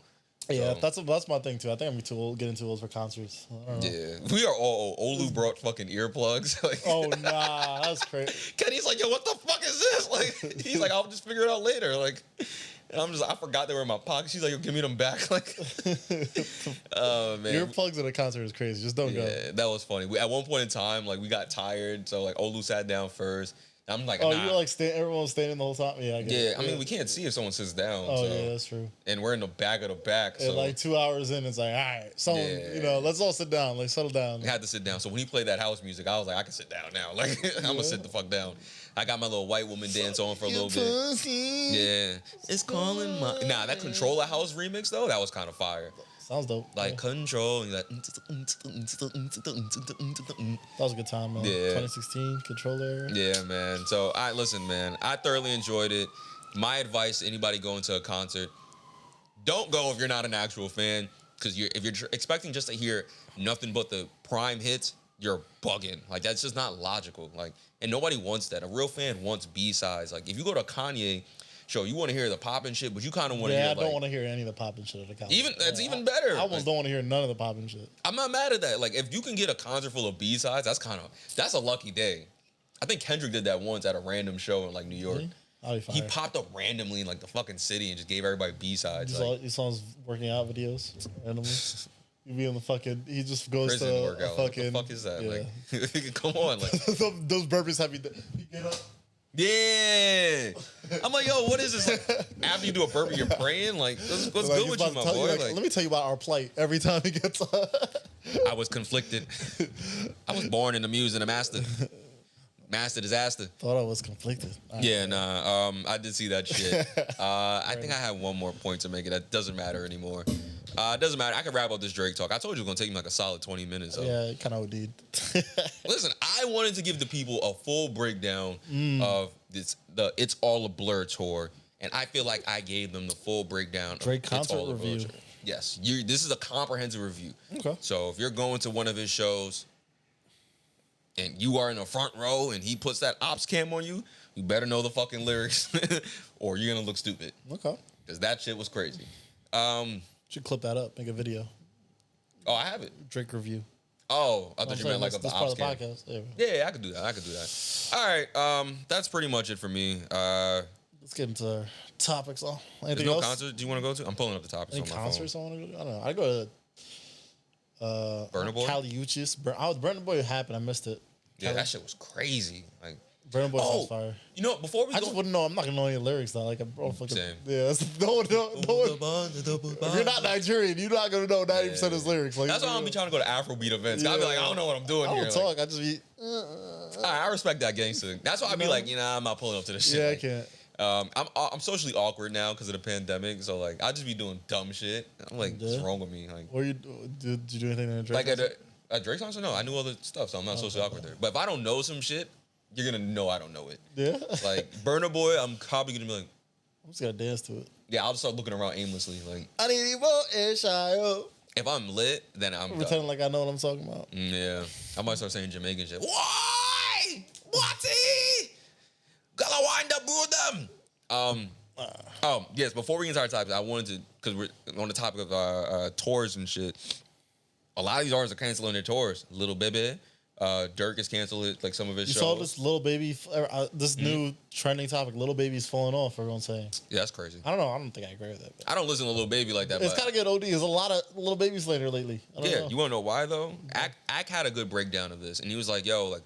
Speaker 2: Yeah, so. that's my thing too. I think I'm too old, getting too old for concerts.
Speaker 1: Yeah, we are all old. Olu brought fucking earplugs. Like,
Speaker 2: oh nah, that's crazy.
Speaker 1: Kenny's like, yo, what the fuck is this? Like, he's like, I'll just figure it out later. Like, and I'm just, I forgot they were in my pocket. She's like, yo, give me them back. Like, oh man,
Speaker 2: earplugs at a concert is crazy. Just don't go.
Speaker 1: Yeah, that was funny. At one point in time, like we got tired, so like Olu sat down first. I'm like,
Speaker 2: oh,
Speaker 1: nah.
Speaker 2: you're like everyone was standing the whole time. Yeah, I get it.
Speaker 1: I mean, we can't see if someone sits down.
Speaker 2: Oh, yeah, that's true.
Speaker 1: And we're in the back of the back.
Speaker 2: And
Speaker 1: so
Speaker 2: like 2 hours in, it's like, all right, someone, let's all sit down. Like, settle down.
Speaker 1: We had to sit down. So when he played that house music, I was like, I can sit down now. Like, I'm gonna sit the fuck down. I got my little white woman dance on for a little bit. Yeah, it's calling my. Nah, that Controller House remix though, that was kind of fire.
Speaker 2: Sounds dope.
Speaker 1: Like Control. Like,
Speaker 2: that was a good time, man.
Speaker 1: Yeah.
Speaker 2: 2016 Controller.
Speaker 1: Yeah, man. So listen, man. I thoroughly enjoyed it. My advice to anybody going to a concert: don't go if you're not an actual fan, because if you're expecting just to hear nothing but the prime hits, you're bugging. Like that's just not logical. Like, and nobody wants that. A real fan wants B-sides. Like if you go to a Kanye show, you want to hear the poppin' shit, but you kind of want to hear.
Speaker 2: Yeah, I don't want to hear any of the poppin' shit at the concert.
Speaker 1: Even better.
Speaker 2: I almost don't want to hear none of the poppin' shit.
Speaker 1: I'm not mad at that. Like if you can get a concert full of B-sides, that's a lucky day. I think Kendrick did that once at a random show in like New York.
Speaker 2: Mm-hmm.
Speaker 1: He popped up randomly in like the fucking city and just gave everybody B-sides.
Speaker 2: You saw his working out videos randomly. You be on the fucking. He just goes
Speaker 1: prison
Speaker 2: to
Speaker 1: workout.
Speaker 2: fucking.
Speaker 1: What the fuck is that?
Speaker 2: Yeah.
Speaker 1: Like, come on, like
Speaker 2: those burpees have you get up.
Speaker 1: Yeah, I'm like, yo, what is this? Like, after you do a burpee, you're praying. Like, what's good with you, my boy?
Speaker 2: Like, let me tell you about our plight. Every time he gets up,
Speaker 1: I was conflicted. I was born in the muse and a master. Master disaster.
Speaker 2: Thought I was conflicted.
Speaker 1: Yeah, nah. I did see that shit. I think I have one more point to make it. That doesn't matter anymore. It doesn't matter. I can wrap up this Drake talk. I told you it was gonna take me like a solid 20 minutes. So.
Speaker 2: Yeah, kind of did.
Speaker 1: Listen, I wanted to give the people a full breakdown of the It's All a Blur tour, and I feel like I gave them the full breakdown.
Speaker 2: Drake concert review.
Speaker 1: Yes, this is a comprehensive review.
Speaker 2: Okay.
Speaker 1: So if you're going to one of his shows and you are in the front row and he puts that ops cam on you, you better know the fucking lyrics or you're gonna look stupid.
Speaker 2: Okay.
Speaker 1: Because that shit was crazy.
Speaker 2: Should clip that up, make a video.
Speaker 1: Oh, I have it.
Speaker 2: Drake review.
Speaker 1: Oh, I thought you meant like of the ops cam.
Speaker 2: Podcast.
Speaker 1: Yeah, I could do that. All right, that's pretty much it for me.
Speaker 2: Let's get into our topics.
Speaker 1: There's no concert do you want to go to? I'm pulling up the topics
Speaker 2: on my concerts
Speaker 1: phone.
Speaker 2: I want to go to? I don't know. I go to
Speaker 1: Burna Boy?
Speaker 2: Caliuchis. Burna Boy happened. I missed it.
Speaker 1: Yeah, that shit was crazy. Like
Speaker 2: Burna Boy sounds fire.
Speaker 1: You know, before we
Speaker 2: I just wouldn't know. I'm not gonna know any lyrics though. Like I'm fucking.
Speaker 1: Same.
Speaker 2: Yeah, no. If you're not Nigerian, you're not gonna know 90% of his lyrics. Like,
Speaker 1: that's why I'm be trying to go to Afrobeat events. I'll be like, I don't know what I'm doing
Speaker 2: here. I don't talk.
Speaker 1: Like,
Speaker 2: I just be.
Speaker 1: I respect that gangster. That's why I be like, I'm not pulling up to this shit.
Speaker 2: Yeah,
Speaker 1: like,
Speaker 2: I can't.
Speaker 1: I'm socially awkward now because of the pandemic, so like I just be doing dumb shit. I'm like, what's wrong with me? Like,
Speaker 2: or did you do anything in Drake?
Speaker 1: Like at Drake songs? No, I knew other stuff, so I'm not socially awkward there. But if I don't know some shit, you're gonna know I don't know it.
Speaker 2: Yeah.
Speaker 1: Like Burna Boy, I'm probably gonna be like,
Speaker 2: I'm just gonna dance to it.
Speaker 1: Yeah, I'll just start looking around aimlessly. Like,
Speaker 2: I need more Air.
Speaker 1: If I'm lit, then I'm
Speaker 2: pretending like I know what I'm talking about.
Speaker 1: Yeah, I might start saying Jamaican shit. Why? Whatty? Gotta wind up with them. Yes. Before we get into our topics, I wanted to, because we're on the topic of tours and shit. A lot of these artists are canceling their tours. Lil Baby, Dirk has canceled it, like some of his shows.
Speaker 2: You saw this Lil Baby, this new trending topic. Lil Baby's falling off. Everyone's saying.
Speaker 1: Yeah, that's crazy.
Speaker 2: I don't know. I don't think I agree with that.
Speaker 1: I don't listen to Lil Baby like that.
Speaker 2: It's kind of good. OD. There's a lot of Lil Baby slander lately.
Speaker 1: Yeah, you want to know why though? Ak had a good breakdown of this, and he was like, "Yo, like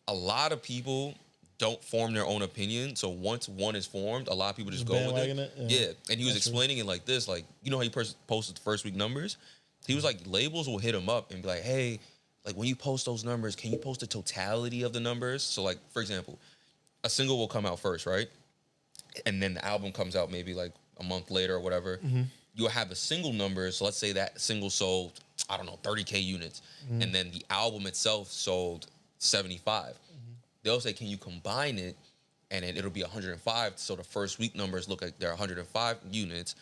Speaker 1: a lot of people don't form their own opinion. So once one is formed, a lot of people just go with it. Yeah. And he was explaining it like this, like, you know how he posted the first week numbers? He was like, labels will hit him up and be like, hey, like when you post those numbers, can you post the totality of the numbers? So like, for example, a single will come out first, right? And then the album comes out maybe like a month later or whatever. Mm-hmm. You'll have the single numbers. So let's say that single sold, I don't know, 30K units. Mm-hmm. And then the album itself sold 75. They'll say, can you combine it? And then it'll be 105. So the first week numbers look like they're 105 units.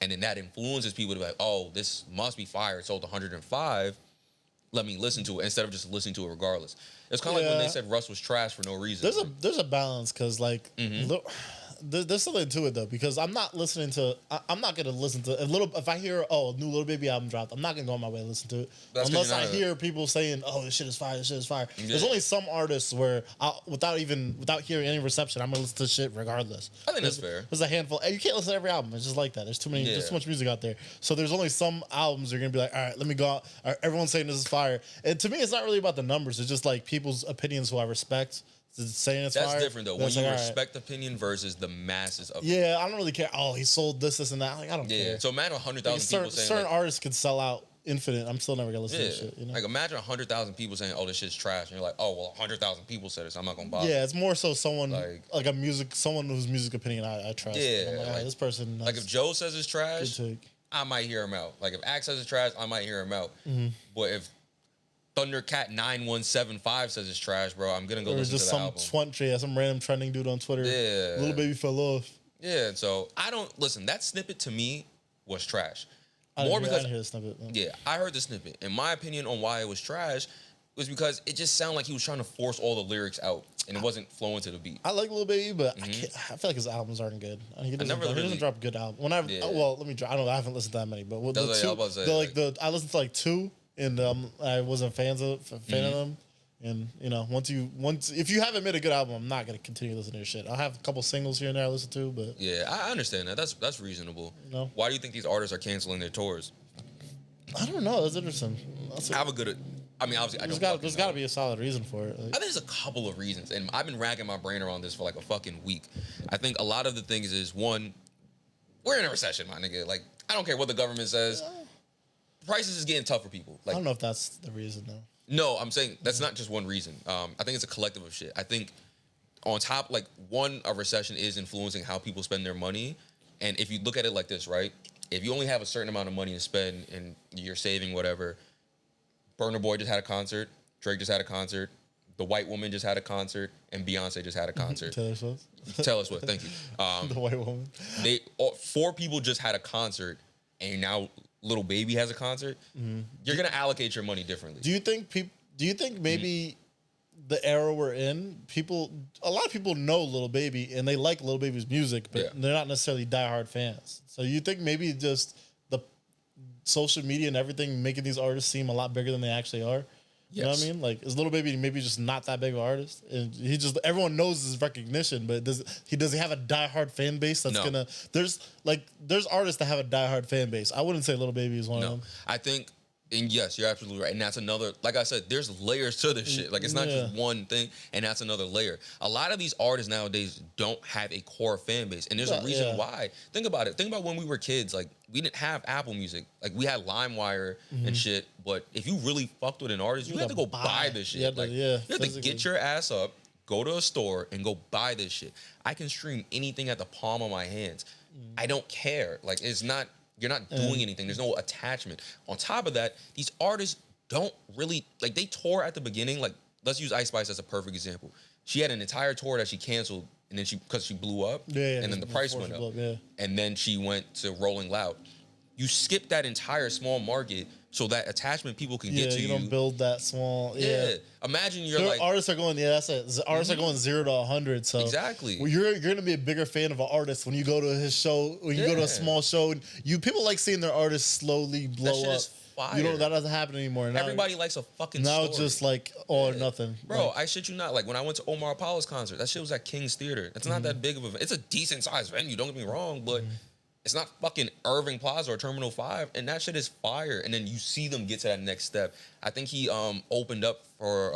Speaker 1: And then that influences people to be like, oh, this must be fire. It sold 105. Let me listen to it instead of just listening to it regardless. It's kind of like when they said Russ was trash for no reason.
Speaker 2: There's a balance because like there's something to it though, because I'm not listening to. I'm not gonna listen to a little. If I hear new Lil Baby album dropped, I'm not gonna go on my way to listen to it unless I hear people saying, "Oh, this shit is fire. This shit is fire." Yeah. There's only some artists where without hearing any reception, I'm gonna listen to shit regardless.
Speaker 1: I think that's fair.
Speaker 2: There's a handful. You can't listen to every album. It's just like that. There's too many. There's too much music out there. So there's only some albums you're gonna be like, all right, let me go out. All right, everyone's saying this is fire. And to me, it's not really about the numbers. It's just like people's opinions who I respect. Saying it's
Speaker 1: that's
Speaker 2: fire.
Speaker 1: Different though. When you respect opinion versus the masses of
Speaker 2: I don't really care. Oh, he sold this and that. Like I don't care.
Speaker 1: So imagine 100,000 people saying
Speaker 2: certain artists could sell out infinite. I'm still never gonna listen to this shit. You know?
Speaker 1: Like imagine 100,000 people saying, "Oh, this shit's trash," and you're like, "Oh, well, 100,000 people said it, so I'm not gonna bother."
Speaker 2: Yeah, it's more so someone someone whose music opinion I trust.
Speaker 1: Yeah,
Speaker 2: I'm like, this person.
Speaker 1: Like if Joe says it's trash, I might hear him out. Like if Axe says it's trash, I might hear him out. Mm-hmm. But if Thundercat 9175 says it's trash, bro, I'm gonna go listen to the album.
Speaker 2: Some random trending dude on Twitter.
Speaker 1: Yeah,
Speaker 2: Lil Baby fell off.
Speaker 1: Yeah, so I don't listen. That snippet to me was trash.
Speaker 2: I didn't hear the snippet.
Speaker 1: Yeah, I heard the snippet. And my opinion on why it was trash was because it just sounded like he was trying to force all the lyrics out, and it wasn't flowing to the beat.
Speaker 2: I like Lil Baby, but I feel like his albums aren't good. He doesn't drop good albums. I haven't listened to that many, but I listened to like two. And I wasn't a fan of them. And once if you haven't made a good album, I'm not gonna continue listening to your shit. I'll have a couple singles here and there I listen to, but
Speaker 1: I understand that. That's reasonable. Why do you think these artists are canceling their tours?
Speaker 2: I don't know. That's interesting. Obviously, there's got to be a solid reason for it.
Speaker 1: I think there's a couple of reasons, and I've been racking my brain around this for like a fucking week. I think a lot of the things is one, we're in a recession, my nigga. Like I don't care what the government says. Prices is getting tough for people. Like,
Speaker 2: I don't know if that's the reason, though.
Speaker 1: No, I'm saying that's not just one reason. I think it's a collective of shit. I think on top, like, a recession is influencing how people spend their money. And if you look at it like this, right? If you only have a certain amount of money to spend and you're saving whatever, Burna Boy just had a concert, Drake just had a concert, The White Woman just had a concert, and Beyonce just had a concert. Taylor Swift, thank you.
Speaker 2: The White Woman.
Speaker 1: 4 people just had a concert, and now Lil Baby has a concert. Mm-hmm. You're gonna allocate your money differently.
Speaker 2: Do you think maybe the era we're in, a lot of people know Lil Baby and they like Lil Baby's music, but they're not necessarily diehard fans. So you think maybe just the social media and everything making these artists seem a lot bigger than they actually are? You know what I mean? Like, is Lil Baby maybe just not that big of an artist? And everyone knows his recognition, but does he have a diehard fan base that's gonna... There's artists that have a diehard fan base. I wouldn't say Lil Baby is one of them.
Speaker 1: I think, and yes, you're absolutely right. And that's another, like I said, there's layers to this shit. Like, it's not just one thing, and that's another layer. A lot of these artists nowadays don't have a core fan base, and there's a reason why. Think about it. Think about when we were kids. Like, we didn't have Apple Music. Like, we had LimeWire and shit, but if you really fucked with an artist, you had to go buy this shit. You had to get your ass up, go to a store, and go buy this shit. I can stream anything at the palm of my hands. I don't care. Like, you're not doing anything. There's no attachment. On top of that, these artists don't really, like, they tour at the beginning. Like, let's use Ice Spice as a perfect example. She had an entire tour that she canceled, and then because she blew up, and then the price went up. And then she went to Rolling Loud. You skip that entire small market so that attachment people can get to you.
Speaker 2: You don't build that small.
Speaker 1: Imagine you're
Speaker 2: artists are going. That's it. Artists are going 0 to 100. So
Speaker 1: exactly,
Speaker 2: you're going to be a bigger fan of an artist when you go to his show. When you go to a small show, and people like seeing their artists slowly blow up. Fire. That doesn't happen anymore. Now,
Speaker 1: everybody likes a fucking
Speaker 2: now
Speaker 1: story.
Speaker 2: It's just like all or nothing.
Speaker 1: Bro, I shit you not. Like when I went to Omar Apollo's concert, that shit was at King's Theater. It's not that big of a... It's a decent sized venue, don't get me wrong, but it's not fucking Irving Plaza or Terminal 5, and that shit is fire. And then you see them get to that next step. I think he opened up for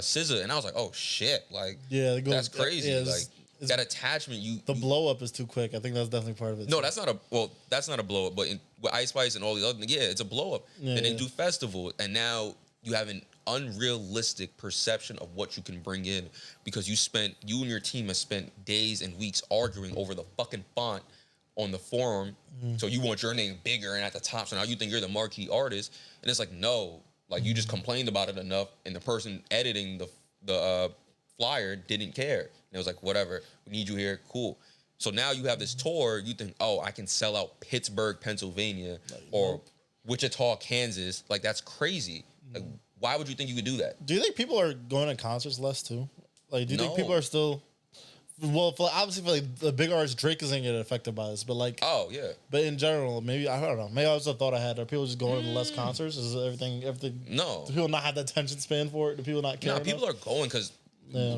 Speaker 1: SZA, and I was like, oh shit. Like, that's crazy. Like, that attachment, the
Speaker 2: blow up is too quick. I think that's definitely part of it.
Speaker 1: No, that's not a blow up. But with Ice Spice and all the other, it's a blow up. Then they do festival, and now you have an unrealistic perception of what you can bring in because you and your team have spent days and weeks arguing over the fucking font on the forum. So you want your name bigger and at the top. So now you think you're the marquee artist, and it's like no, like you just complained about it enough, and the person editing the flyer didn't care. And it was like, whatever, we need you here, cool. So now you have this tour, you think, oh, I can sell out Pittsburgh, Pennsylvania, or Wichita, Kansas. Like, that's crazy. Like, why would you think you could do that?
Speaker 2: Do you think people are going to concerts less, too? Like, do you think people are still Well, obviously, for like the big artists, Drake isn't getting affected by this, but like,
Speaker 1: Oh yeah.
Speaker 2: but in general, maybe I don't know. Maybe I was a thought I had. Are people just going to less concerts? Is everything?
Speaker 1: No.
Speaker 2: Do people not have the attention span for it? Do people not care?
Speaker 1: No, people are going because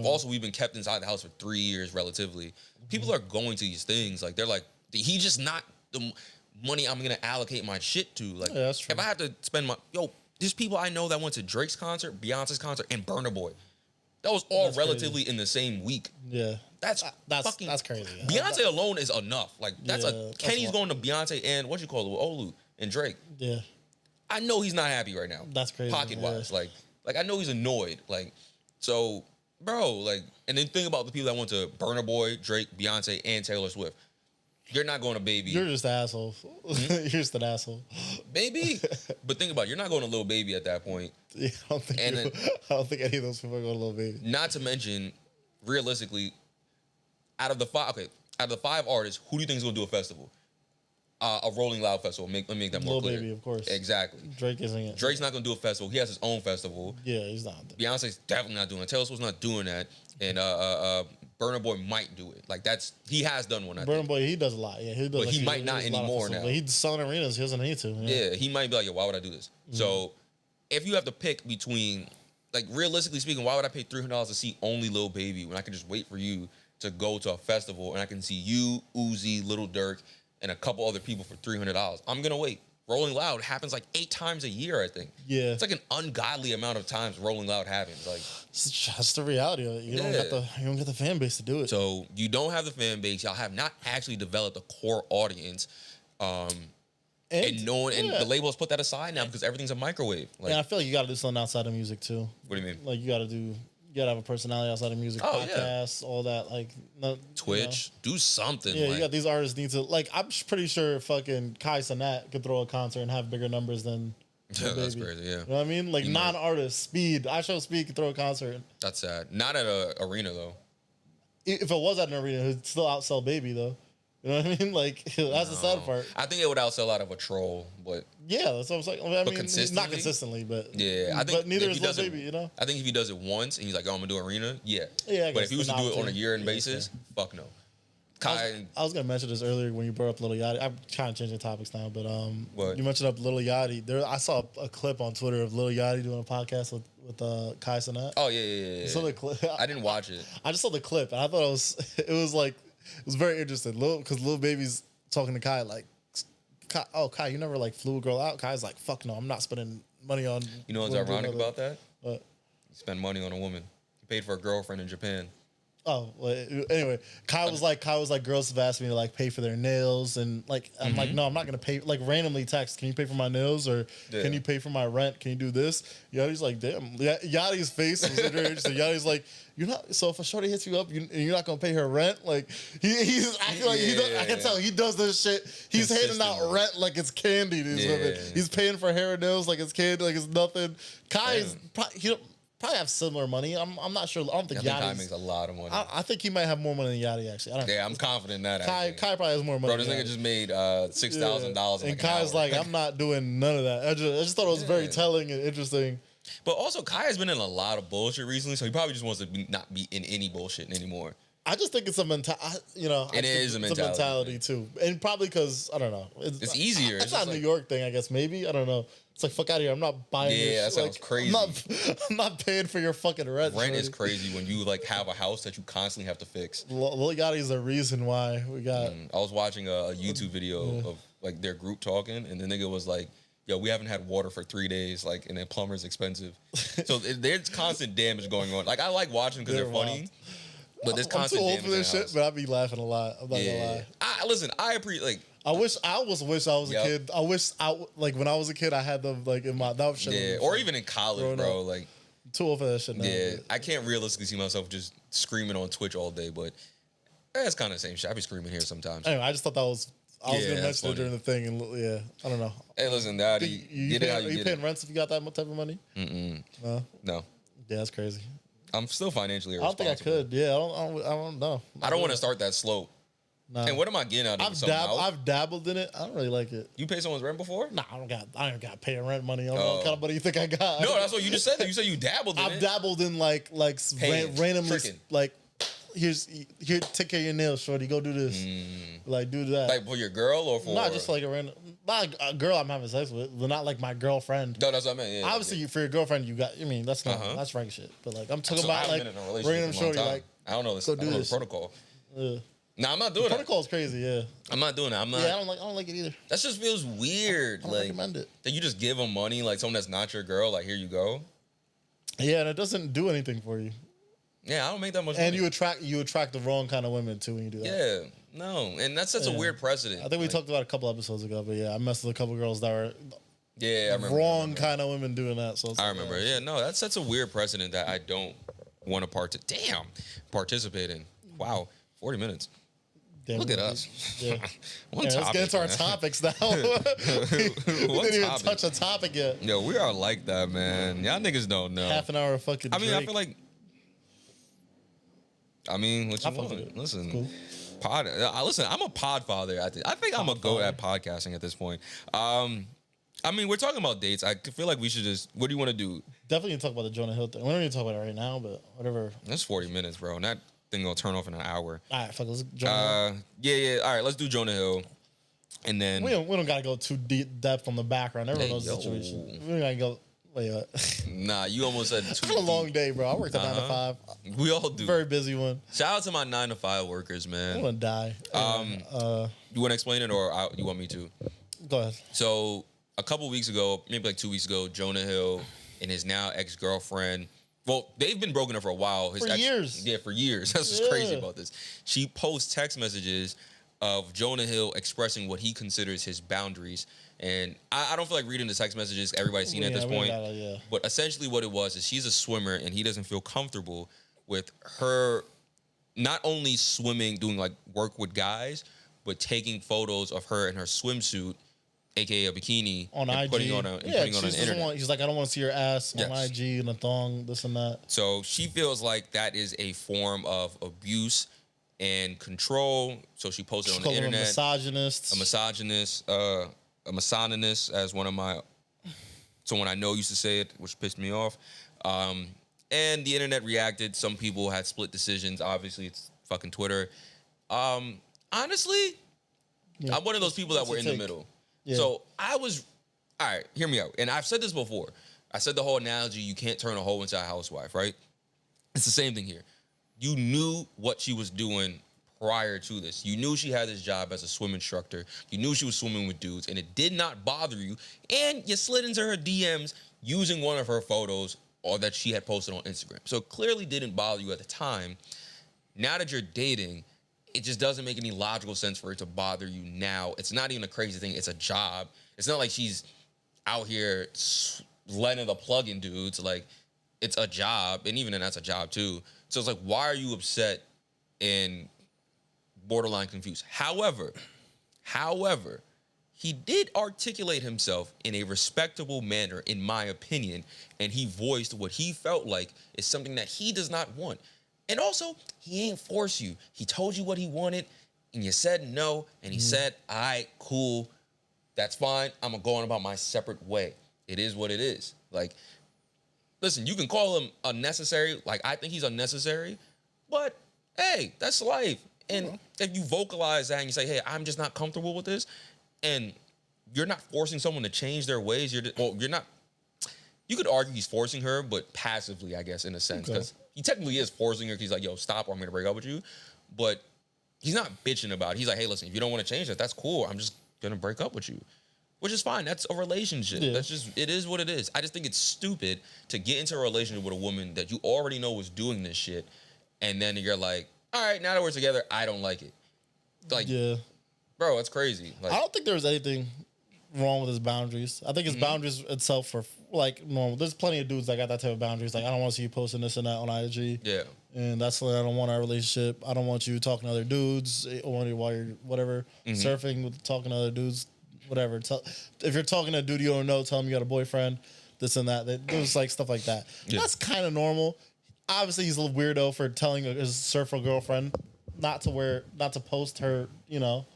Speaker 1: also we've been kept inside the house for 3 years relatively. People are going to these things like they're like he's just not the money I'm gonna allocate my shit to. Like
Speaker 2: that's true.
Speaker 1: if I have to spend there's people I know that went to Drake's concert, Beyonce's concert, and Burna Boy. That was all relatively in the same week.
Speaker 2: Yeah.
Speaker 1: That's
Speaker 2: crazy.
Speaker 1: Beyonce alone is enough. Like Kenny's going to Beyonce and what you call it, Olu and Drake.
Speaker 2: Yeah.
Speaker 1: I know he's not happy right now.
Speaker 2: That's crazy.
Speaker 1: Pocket wise. Like I know he's annoyed. Like, so, bro, like, and then think about the people that went to Burna Boy, Drake, Beyonce, and Taylor Swift. You're not going to Baby.
Speaker 2: You're just an asshole. You're just an asshole.
Speaker 1: Baby. But think about it, you're not going to Lil Baby at that point.
Speaker 2: Yeah, I don't think any of those people are going to Lil Baby.
Speaker 1: Not to mention, realistically, out of the five artists, who do you think is going to do a festival? A Rolling Loud festival. Let me make that more
Speaker 2: Lil
Speaker 1: clear.
Speaker 2: Baby, of course.
Speaker 1: Exactly.
Speaker 2: Drake isn't it.
Speaker 1: Drake's not going to do a festival. He has his own festival.
Speaker 2: Yeah, he's not.
Speaker 1: Beyonce's definitely not doing it. Taylor Swift's not doing that. And Burna Boy might do it. Like he has done one.
Speaker 2: Burna Boy, he does a lot. Yeah, he does.
Speaker 1: But he might not anymore now.
Speaker 2: But he's selling arenas. He doesn't need to.
Speaker 1: Yeah, he might be like, yo, why would I do this? Mm-hmm. So if you have to pick between, like, realistically speaking, why would I pay $300 to see only Lil Baby when I can just wait for you to go to a festival and I can see you, Uzi, Lil Durk, and a couple other people for $300? I'm gonna wait. Rolling Loud happens like 8 times a year, I think.
Speaker 2: Yeah.
Speaker 1: It's like an ungodly amount of times Rolling Loud happens. Like,
Speaker 2: it's just the reality of it. You don't get the fan base to do it.
Speaker 1: So you don't have the fan base. Y'all have not actually developed a core audience. And the labels put that aside now because everything's a microwave. Like,
Speaker 2: and I feel like you got to do something outside of music too.
Speaker 1: What do you mean?
Speaker 2: Like you got to have a personality outside of music, podcasts, all that. Like
Speaker 1: Twitch, do something.
Speaker 2: Yeah, you got these artists need to I'm pretty sure fucking Kai Cenat could throw a concert and have bigger numbers than.
Speaker 1: Yeah, that's crazy. Yeah,
Speaker 2: you know what I mean? Like non-artists, Speed. I Show Speed could throw a concert.
Speaker 1: That's sad. Not at an arena though.
Speaker 2: If it was at an arena, it'd still outsell Baby though. You know what I mean? Like that's the sad part.
Speaker 1: I think it would outsell out of a troll, but
Speaker 2: yeah, that's what I'm saying. I mean, not consistently, but
Speaker 1: yeah, I think.
Speaker 2: But neither is Lil Baby, you know.
Speaker 1: I think if he does it once and he's like, "Oh, I'm gonna do arena," yeah. But if he was to do it on a year-end basis, fuck no.
Speaker 2: I was gonna mention this earlier when you brought up Lil Yachty. I'm kind of changing topics now, but you mentioned up Lil Yachty. I saw a clip on Twitter of Lil Yachty doing a podcast with Kai Cenat.
Speaker 1: Oh yeah.
Speaker 2: So the clip.
Speaker 1: I didn't watch it.
Speaker 2: I just saw the clip and I thought it was very interesting. Because Lil Baby's talking to Kai like, Kai, you never like flew a girl out. Kai's like, fuck no, I'm not spending money on.
Speaker 1: You know what's ironic about that?
Speaker 2: What?
Speaker 1: You spend money on a woman. You paid for a girlfriend in Japan.
Speaker 2: Oh, well, anyway, Kai was like, girls have asked me to like pay for their nails, and like, I'm like, no, I'm not gonna pay. Like, randomly text, can you pay for my nails, or can you pay for my rent? Can you do this? Yachty's like, damn. Yachty's face was very interesting. Yachty's like, you're not. So if a shorty hits you up, you're not gonna pay her rent. Like, he's acting like he does. I can tell he does this shit. He's handing out rent like it's candy to these women. He's paying for hair and nails like it's candy, like it's nothing. Kai's probably have similar money. I'm not sure. I don't think Yachty
Speaker 1: Kai makes a lot of money.
Speaker 2: I think he might have more money than Yachty actually.
Speaker 1: I'm confident in that.
Speaker 2: Kai probably has more money.
Speaker 1: Bro, this nigga just made $6,000.
Speaker 2: And Kai's like, I'm not doing none of that. I just thought it was very telling and interesting.
Speaker 1: But also, Kai has been in a lot of bullshit recently, so he probably just wants to not be in any bullshit anymore.
Speaker 2: I just think it's a mentality. It's a mentality too, and probably because I don't know.
Speaker 1: It's easier.
Speaker 2: It's not a New York thing, I guess. Maybe I don't know. It's like, fuck out of here. I'm not buying this.
Speaker 1: Yeah, that sounds crazy.
Speaker 2: I'm not paying for your fucking rent.
Speaker 1: Rent is crazy when you like have a house that you constantly have to fix.
Speaker 2: Lil Yachty's the reason why we got.
Speaker 1: I was watching a YouTube video of like their group talking, and the nigga was like, yo, we haven't had water for 3 days, like, and then plumber's expensive. So there's constant damage going on. Like, I like watching because they're funny. But there's constant damage. I'm too old for this shit,
Speaker 2: but I be laughing a lot. I'm not gonna lie.
Speaker 1: I appreciate, like,
Speaker 2: I wish I was a kid. I wish when I was a kid I had them like in my
Speaker 1: or even in college, bro. Like,
Speaker 2: too old for that shit now.
Speaker 1: Yeah, I can't realistically see myself just screaming on Twitch all day, but it's kind of the same shit. I be screaming here sometimes.
Speaker 2: Anyway, I just thought that was. I was gonna mention it during the thing, and I don't know.
Speaker 1: Hey, listen, Daddy,
Speaker 2: you paying rents if you got that type of money? No. Yeah, that's crazy.
Speaker 1: I'm still financially irresponsible.
Speaker 2: I don't think I could. Yeah, I don't know.
Speaker 1: I don't want to start that slope. Nah. And what am I getting out of it?
Speaker 2: I've dabbled in it. I don't really like it.
Speaker 1: You pay someone's rent before?
Speaker 2: Nah, I don't got paying rent money. I don't know what kind of money you think I got.
Speaker 1: No, that's what you just said. You said you dabbled in it.
Speaker 2: I've dabbled in like randomly
Speaker 1: tricking.
Speaker 2: like here, take care of your nails, shorty. Go do this. Like, do that.
Speaker 1: Like for your girl or for?
Speaker 2: Not just like not a girl I'm having sex with, but not like my girlfriend.
Speaker 1: No, that's what I meant. Yeah,
Speaker 2: obviously, for your girlfriend, you got. I mean, that's not that's rank shit. But like, I'm talking about like bringing them shorty. Like,
Speaker 1: I don't know this. I don't know the protocol. No, I'm not doing that.
Speaker 2: Protocol's crazy. Yeah,
Speaker 1: I'm not doing that. I'm not.
Speaker 2: Yeah, I don't like it either.
Speaker 1: That just feels weird.
Speaker 2: I don't recommend it.
Speaker 1: That you just give them money, like someone that's not your girl. Like, here you go.
Speaker 2: Yeah, and it doesn't do anything for you.
Speaker 1: Yeah, I don't make that much
Speaker 2: and
Speaker 1: money.
Speaker 2: And you attract the wrong kind of women too when you do that.
Speaker 1: Yeah, no, and that's a weird precedent.
Speaker 2: I think we talked about it a couple episodes ago, but yeah, I messed with a couple girls that were
Speaker 1: I remember,
Speaker 2: wrong kind of women doing that. So
Speaker 1: I remember. Yeah, no, that sets a weird precedent that I don't want to participate in. Wow, 40 minutes. Damn, look at us.
Speaker 2: Yeah. Let's get into our topics now. we didn't even touch a topic yet.
Speaker 1: Yo, we are like that, man. Y'all niggas don't know.
Speaker 2: Half an hour of fucking Drake.
Speaker 1: I feel like... what you want? Listen, cool. Listen, I'm a pod father. I think I'm a go at podcasting at this point. We're talking about dates. I feel like we should just... What do you want to do?
Speaker 2: Definitely talk about the Jonah Hill thing. We don't need to talk about it right now, but whatever.
Speaker 1: That's 40 minutes, bro. And that thing will turn off in an hour.
Speaker 2: All right, fuck. Let's Jonah Hill.
Speaker 1: Yeah. All right, let's do Jonah Hill. And then...
Speaker 2: We don't got to go too deep depth on the background. Everyone knows the situation. We don't got to go... Wait, what?
Speaker 1: Nah, you almost said too
Speaker 2: I had a long day, bro. I worked at 9 to 5.
Speaker 1: We all do.
Speaker 2: Very busy one.
Speaker 1: Shout out to my 9 to 5 workers, man.
Speaker 2: I'm gonna die.
Speaker 1: You want to explain it, or you want me to?
Speaker 2: Go ahead.
Speaker 1: So a couple weeks ago, maybe like 2 weeks ago, Jonah Hill and his now ex-girlfriend. Well, they've been broken up for a while.
Speaker 2: Years.
Speaker 1: Yeah, for years. That's what's crazy about this. She posts text messages of Jonah Hill expressing what he considers his boundaries. And I don't feel like reading the text messages. Everybody's seen it at this point. But essentially what it was is she's a swimmer and he doesn't feel comfortable with her not only swimming, doing like work with guys, but taking photos of her in her swimsuit, aka a bikini,
Speaker 2: on IG.
Speaker 1: Putting on the internet.
Speaker 2: He's like, I don't want to see your ass on IG and a thong, this and that.
Speaker 1: So she feels like that is a form of abuse and control. So she posted on the internet. A misogynist, as someone I know used to say it, which pissed me off. And the internet reacted. Some people had split decisions. Obviously, it's fucking Twitter. Honestly, I'm one of those people that were in the middle. Yeah. So I was, all right, hear me out. And I've said this before. I said the whole analogy, you can't turn a hoe into a housewife, right? It's the same thing here. You knew what she was doing prior to this. You knew she had this job as a swim instructor. You knew she was swimming with dudes, and it did not bother you. And you slid into her DMs using one of her photos or that she had posted on Instagram. So it clearly didn't bother you at the time. Now that you're dating, it just doesn't make any logical sense for it to bother you now. It's not even a crazy thing. It's a job. It's not like she's out here letting the plug-in dudes. Like, it's a job, and even then, that's a job too. So it's like, why are you upset and borderline confused? However, he did articulate himself in a respectable manner, in my opinion, and he voiced what he felt like is something that he does not want. And also, he ain't force you. He told you what he wanted, and you said no, and he said, all right, cool, that's fine. I'm going to go on about my separate way. It is what it is. Like, listen, you can call him unnecessary. Like, I think he's unnecessary, but hey, that's life. And if you vocalize that and you say, hey, I'm just not comfortable with this, and you're not forcing someone to change their ways, you're not, you could argue he's forcing her, but passively, I guess, in a sense, because he technically is forcing her. He's like, yo, stop, or I'm going to break up with you. But he's not bitching about it. He's like, hey, listen, if you don't want to change that, that's cool. I'm just going to break up with you, which is fine. That's a relationship. Yeah. It is what it is. I just think it's stupid to get into a relationship with a woman that you already know is doing this shit, and then you're like, all right, now that we're together, I don't like it. Like, bro, it's crazy. Like,
Speaker 2: I don't think there was anything wrong with his boundaries. I think his boundaries itself are like normal. There's plenty of dudes that got that type of boundaries. Like, I don't want to see you posting this and that on IG. Yeah. And that's what I don't want our relationship. I don't want you talking to other dudes while you're whatever, surfing, talking to other dudes, whatever. If you're talking to a dude you don't know, tell him you got a boyfriend, this and that. There's like stuff like that. Yeah. That's kind of normal. Obviously, he's a little weirdo for telling his surfer girlfriend not to post her, you know.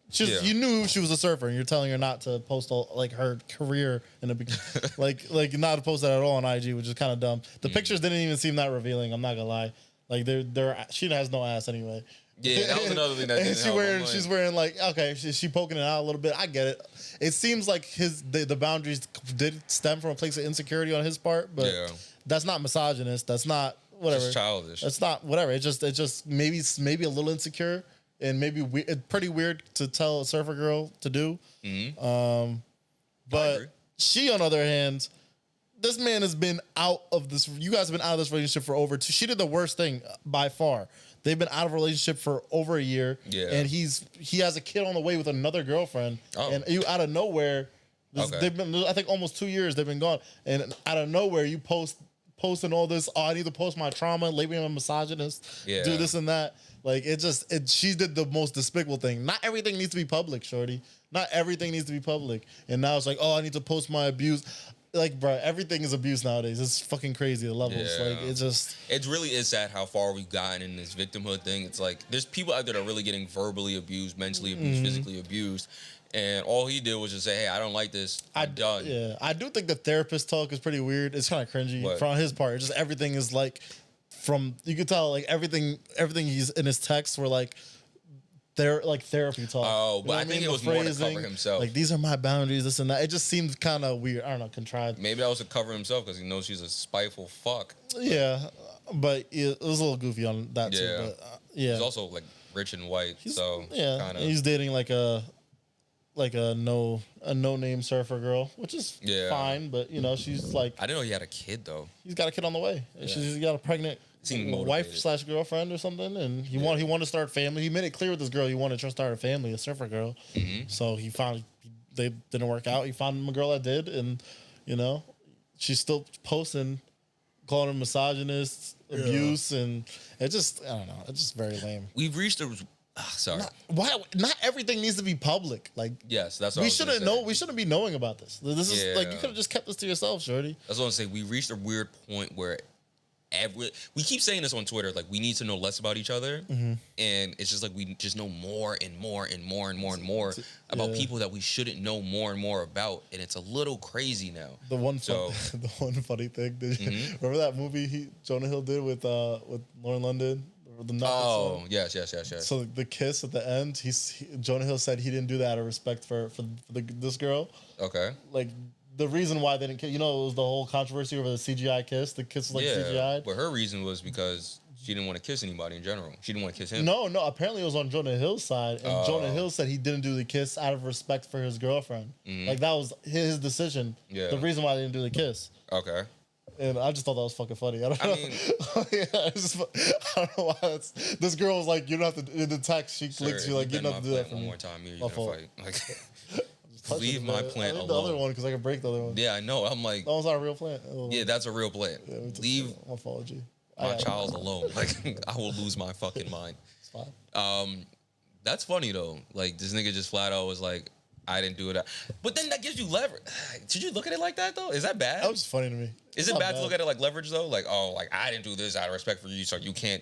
Speaker 2: You knew she was a surfer, and you're telling her not to post like her career in like not to post that at all on IG, which is kind of dumb. The pictures didn't even seem that revealing. I'm not gonna lie. Like she has no ass anyway.
Speaker 1: Yeah, that was another thing that didn't help.
Speaker 2: She's wearing like, okay, she poking it out a little bit. I get it. It seems like the boundaries did stem from a place of insecurity on his part, but that's not misogynist. That's not whatever.
Speaker 1: Just childish.
Speaker 2: That's not whatever. It just maybe a little insecure and maybe it's pretty weird to tell a surfer girl to do. Mm-hmm. But she, on the other hand, this man has been out of this. You guys have been out of this relationship for over 2. She did the worst thing by far. They've been out of a relationship for over a year. Yeah. And he has a kid on the way with another girlfriend. Oh. And you out of nowhere, they've been, I think, almost 2 years they've been gone. And out of nowhere, you posting all this. Oh, I need to post my trauma, labeling me a misogynist, do this and that. Like she did the most despicable thing. Not everything needs to be public, shorty. Not everything needs to be public. And now it's like, oh, I need to post my abuse. Like, bro, everything is abuse nowadays. It's fucking crazy, the levels. Yeah. Like, it
Speaker 1: really is sad how far we've gotten in this victimhood thing. It's like, there's people out there that are really getting verbally abused, mentally abused, physically abused. And all he did was just say, hey, I don't like this. I'm done.
Speaker 2: Yeah, I do think the therapist talk is pretty weird. It's kind of cringy from his part. It's just everything is like, you could tell, like, everything he's in his texts were like, they're like therapy talk.
Speaker 1: Oh, but I think it was more to cover himself.
Speaker 2: Like, these are my boundaries, this and that. It just seems kind of weird. I don't know, contrived.
Speaker 1: Maybe that was to cover himself because he knows she's a spiteful fuck.
Speaker 2: Yeah, but it was a little goofy on that too. But,
Speaker 1: he's also like rich and white, so
Speaker 2: kinda. He's dating like a no name surfer girl, which is fine. But you know, she's like,
Speaker 1: I didn't know he had a kid though.
Speaker 2: He's got a kid on the way. Yeah. She's got a pregnant wife/girlfriend or something, and he wanted to start a family. He made it clear with this girl he wanted to start a family, a surfer girl. Mm-hmm. So they didn't work out. He found him a girl that did, and you know, she's still posting, calling him misogynist, abuse, and it just, I don't know, it's just very lame.
Speaker 1: We've reached a sorry.
Speaker 2: Not everything needs to be public. Like,
Speaker 1: yes, that's what
Speaker 2: we shouldn't know. We shouldn't be knowing about this. This is like, you could have just kept this to yourself, shorty.
Speaker 1: That's what I'm saying. We reached a weird point where we keep saying this on Twitter, like, we need to know less about each other, and it's just like we just know more and more and more and more and more about people that we shouldn't know more and more about, and it's a little crazy now.
Speaker 2: The one funny thing, remember that movie Jonah Hill did with Lauren London?
Speaker 1: Oh, yes.
Speaker 2: So the kiss at the end, Jonah Hill said he didn't do that out of respect for this girl. Okay. Like, the reason why they didn't kiss, you know, it was the whole controversy over the CGI kiss. The kiss was like CGI.
Speaker 1: But her reason was because she didn't want to kiss anybody in general. She didn't want to kiss him.
Speaker 2: No. Apparently it was on Jonah Hill's side, and Jonah Hill said he didn't do the kiss out of respect for his girlfriend. Mm-hmm. Like, that was his decision. Yeah. The reason why they didn't do the kiss. Okay. And I just thought that was fucking funny. I don't know. I don't know why this girl was like, you don't have to, in the text, she clicks you like, you don't have to do that for me. One more time, you're gonna fight. Like, leave my plant alone. The other one, because I can break the other one.
Speaker 1: Yeah, I know. I'm like,
Speaker 2: that was not a real plant.
Speaker 1: Yeah, that's a real plant. Yeah, leave my child alone. Like, I will lose my fucking mind. It's fine. That's funny though. Like, this nigga just flat out was like, I didn't do it. But then that gives you leverage. Should you look at it like that though? Is that bad?
Speaker 2: That was funny to me.
Speaker 1: Is it bad to look at it like leverage though? Like, oh, like, I didn't do this out of respect for you, so you can't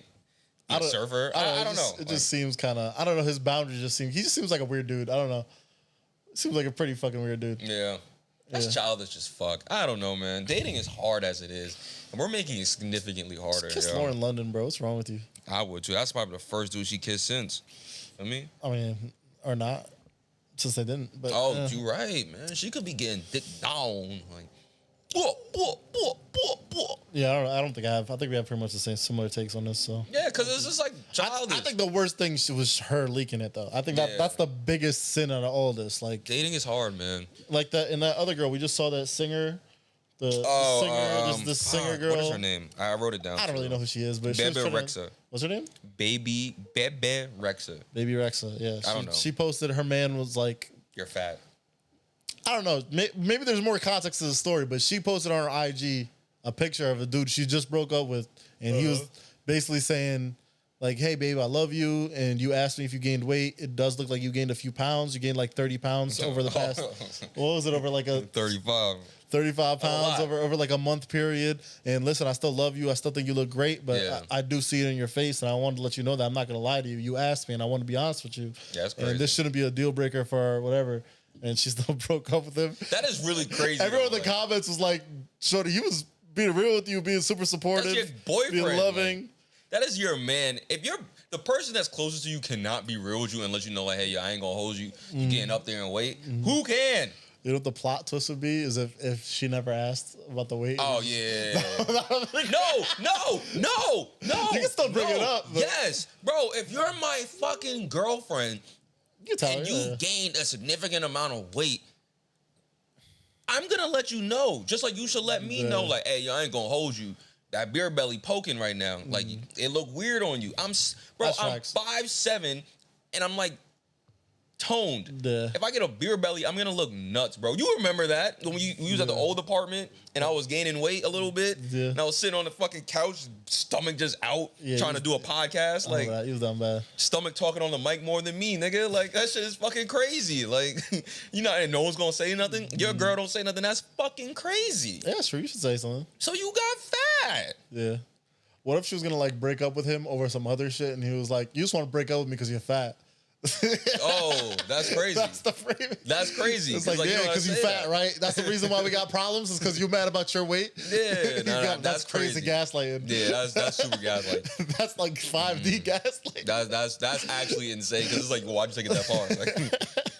Speaker 1: be a surfer? I don't know.
Speaker 2: It just seems kind of, I don't know. His boundaries he just seems like a weird dude. I don't know. Seems like a pretty fucking weird dude.
Speaker 1: Yeah. That's childish as fuck. I don't know, man. Dating is hard as it is. And we're making it significantly harder.
Speaker 2: Kiss Lauren London, bro. What's wrong with you?
Speaker 1: I would too. That's probably the first dude she kissed since. I mean,
Speaker 2: or not. Since they didn't. But,
Speaker 1: you're right, man. She could be getting dick down. Like,
Speaker 2: yeah, I don't think I have. I think we have pretty much the same similar takes on this. So
Speaker 1: yeah, because it's just like childish.
Speaker 2: I think the worst thing was her leaking it, though. I think that's the biggest sin out of all this. Like,
Speaker 1: dating is hard, man.
Speaker 2: Like that, and that other girl, we just saw that singer. The singer girl.
Speaker 1: What is her name? I wrote it down.
Speaker 2: I don't really know who she is, but
Speaker 1: Bebe Rexha.
Speaker 2: What's her name?
Speaker 1: Bebe Rexha.
Speaker 2: Baby Rexha. Yeah, I don't know. She posted her man was like,
Speaker 1: "You're fat."
Speaker 2: I don't know. Maybe there's more context to the story, but she posted on her IG a picture of a dude she just broke up with, and he was basically saying, like, "Hey, babe, I love you, and you asked me if you gained weight. It does look like you gained a few pounds. You gained like 30 pounds over the past. What was it, over like a 35 pounds over like a month period. And listen, I still love you. I still think you look great, but I do see it in your face, and I wanted to let you know that I'm not going to lie to you. You asked me, and I want to be honest with you.
Speaker 1: Yeah, that's crazy.
Speaker 2: And this shouldn't be a deal breaker for whatever." And she still broke up with him.
Speaker 1: That is really crazy.
Speaker 2: Everyone in the comments was like, "Shorty, he was being real with you, being super supportive,
Speaker 1: that's your boyfriend,
Speaker 2: being loving."
Speaker 1: that is your man. If you're the person that's closest to you cannot be real with you and let you know, like, hey, yo, I ain't gonna hold you. You getting up there and wait. Who can?
Speaker 2: You know what the plot twist would be is if she never asked about the weight.
Speaker 1: Oh yeah. No.
Speaker 2: You can still bring it up. But
Speaker 1: Yes, bro. If you're my fucking girlfriend and you gained a significant amount of weight, I'm gonna let you know. Just like you should let me know. Like, hey, yo, I ain't gonna hold you. That beer belly poking right now. Like, it look weird on you. I'm 5'7", and I'm like toned.
Speaker 2: Yeah.
Speaker 1: If I get a beer belly, I'm gonna look nuts, bro. You remember that when we was at the old apartment and I was gaining weight a little bit, and I was sitting on the fucking couch, stomach just out, trying to do a podcast, like
Speaker 2: you was done bad.
Speaker 1: Stomach talking on the mic more than me, nigga. Like, that shit is fucking crazy. Like, you know, and no one's gonna say nothing. Your girl don't say nothing. That's fucking crazy.
Speaker 2: Yeah, sure. You should say something.
Speaker 1: So you got fat.
Speaker 2: Yeah. What if she was gonna like break up with him over some other shit, and he was like, "You just want to break up with me because you're fat."
Speaker 1: Oh, that's crazy.
Speaker 2: That's the framing.
Speaker 1: That's crazy.
Speaker 2: It's like, yeah, because you fat, right? That's the reason why we got problems is because you're mad about your weight.
Speaker 1: Yeah,
Speaker 2: that's crazy gaslighting.
Speaker 1: Yeah, that's super gaslighting.
Speaker 2: That's like 5D gaslighting.
Speaker 1: That's actually insane because it's like, why'd you take it that far?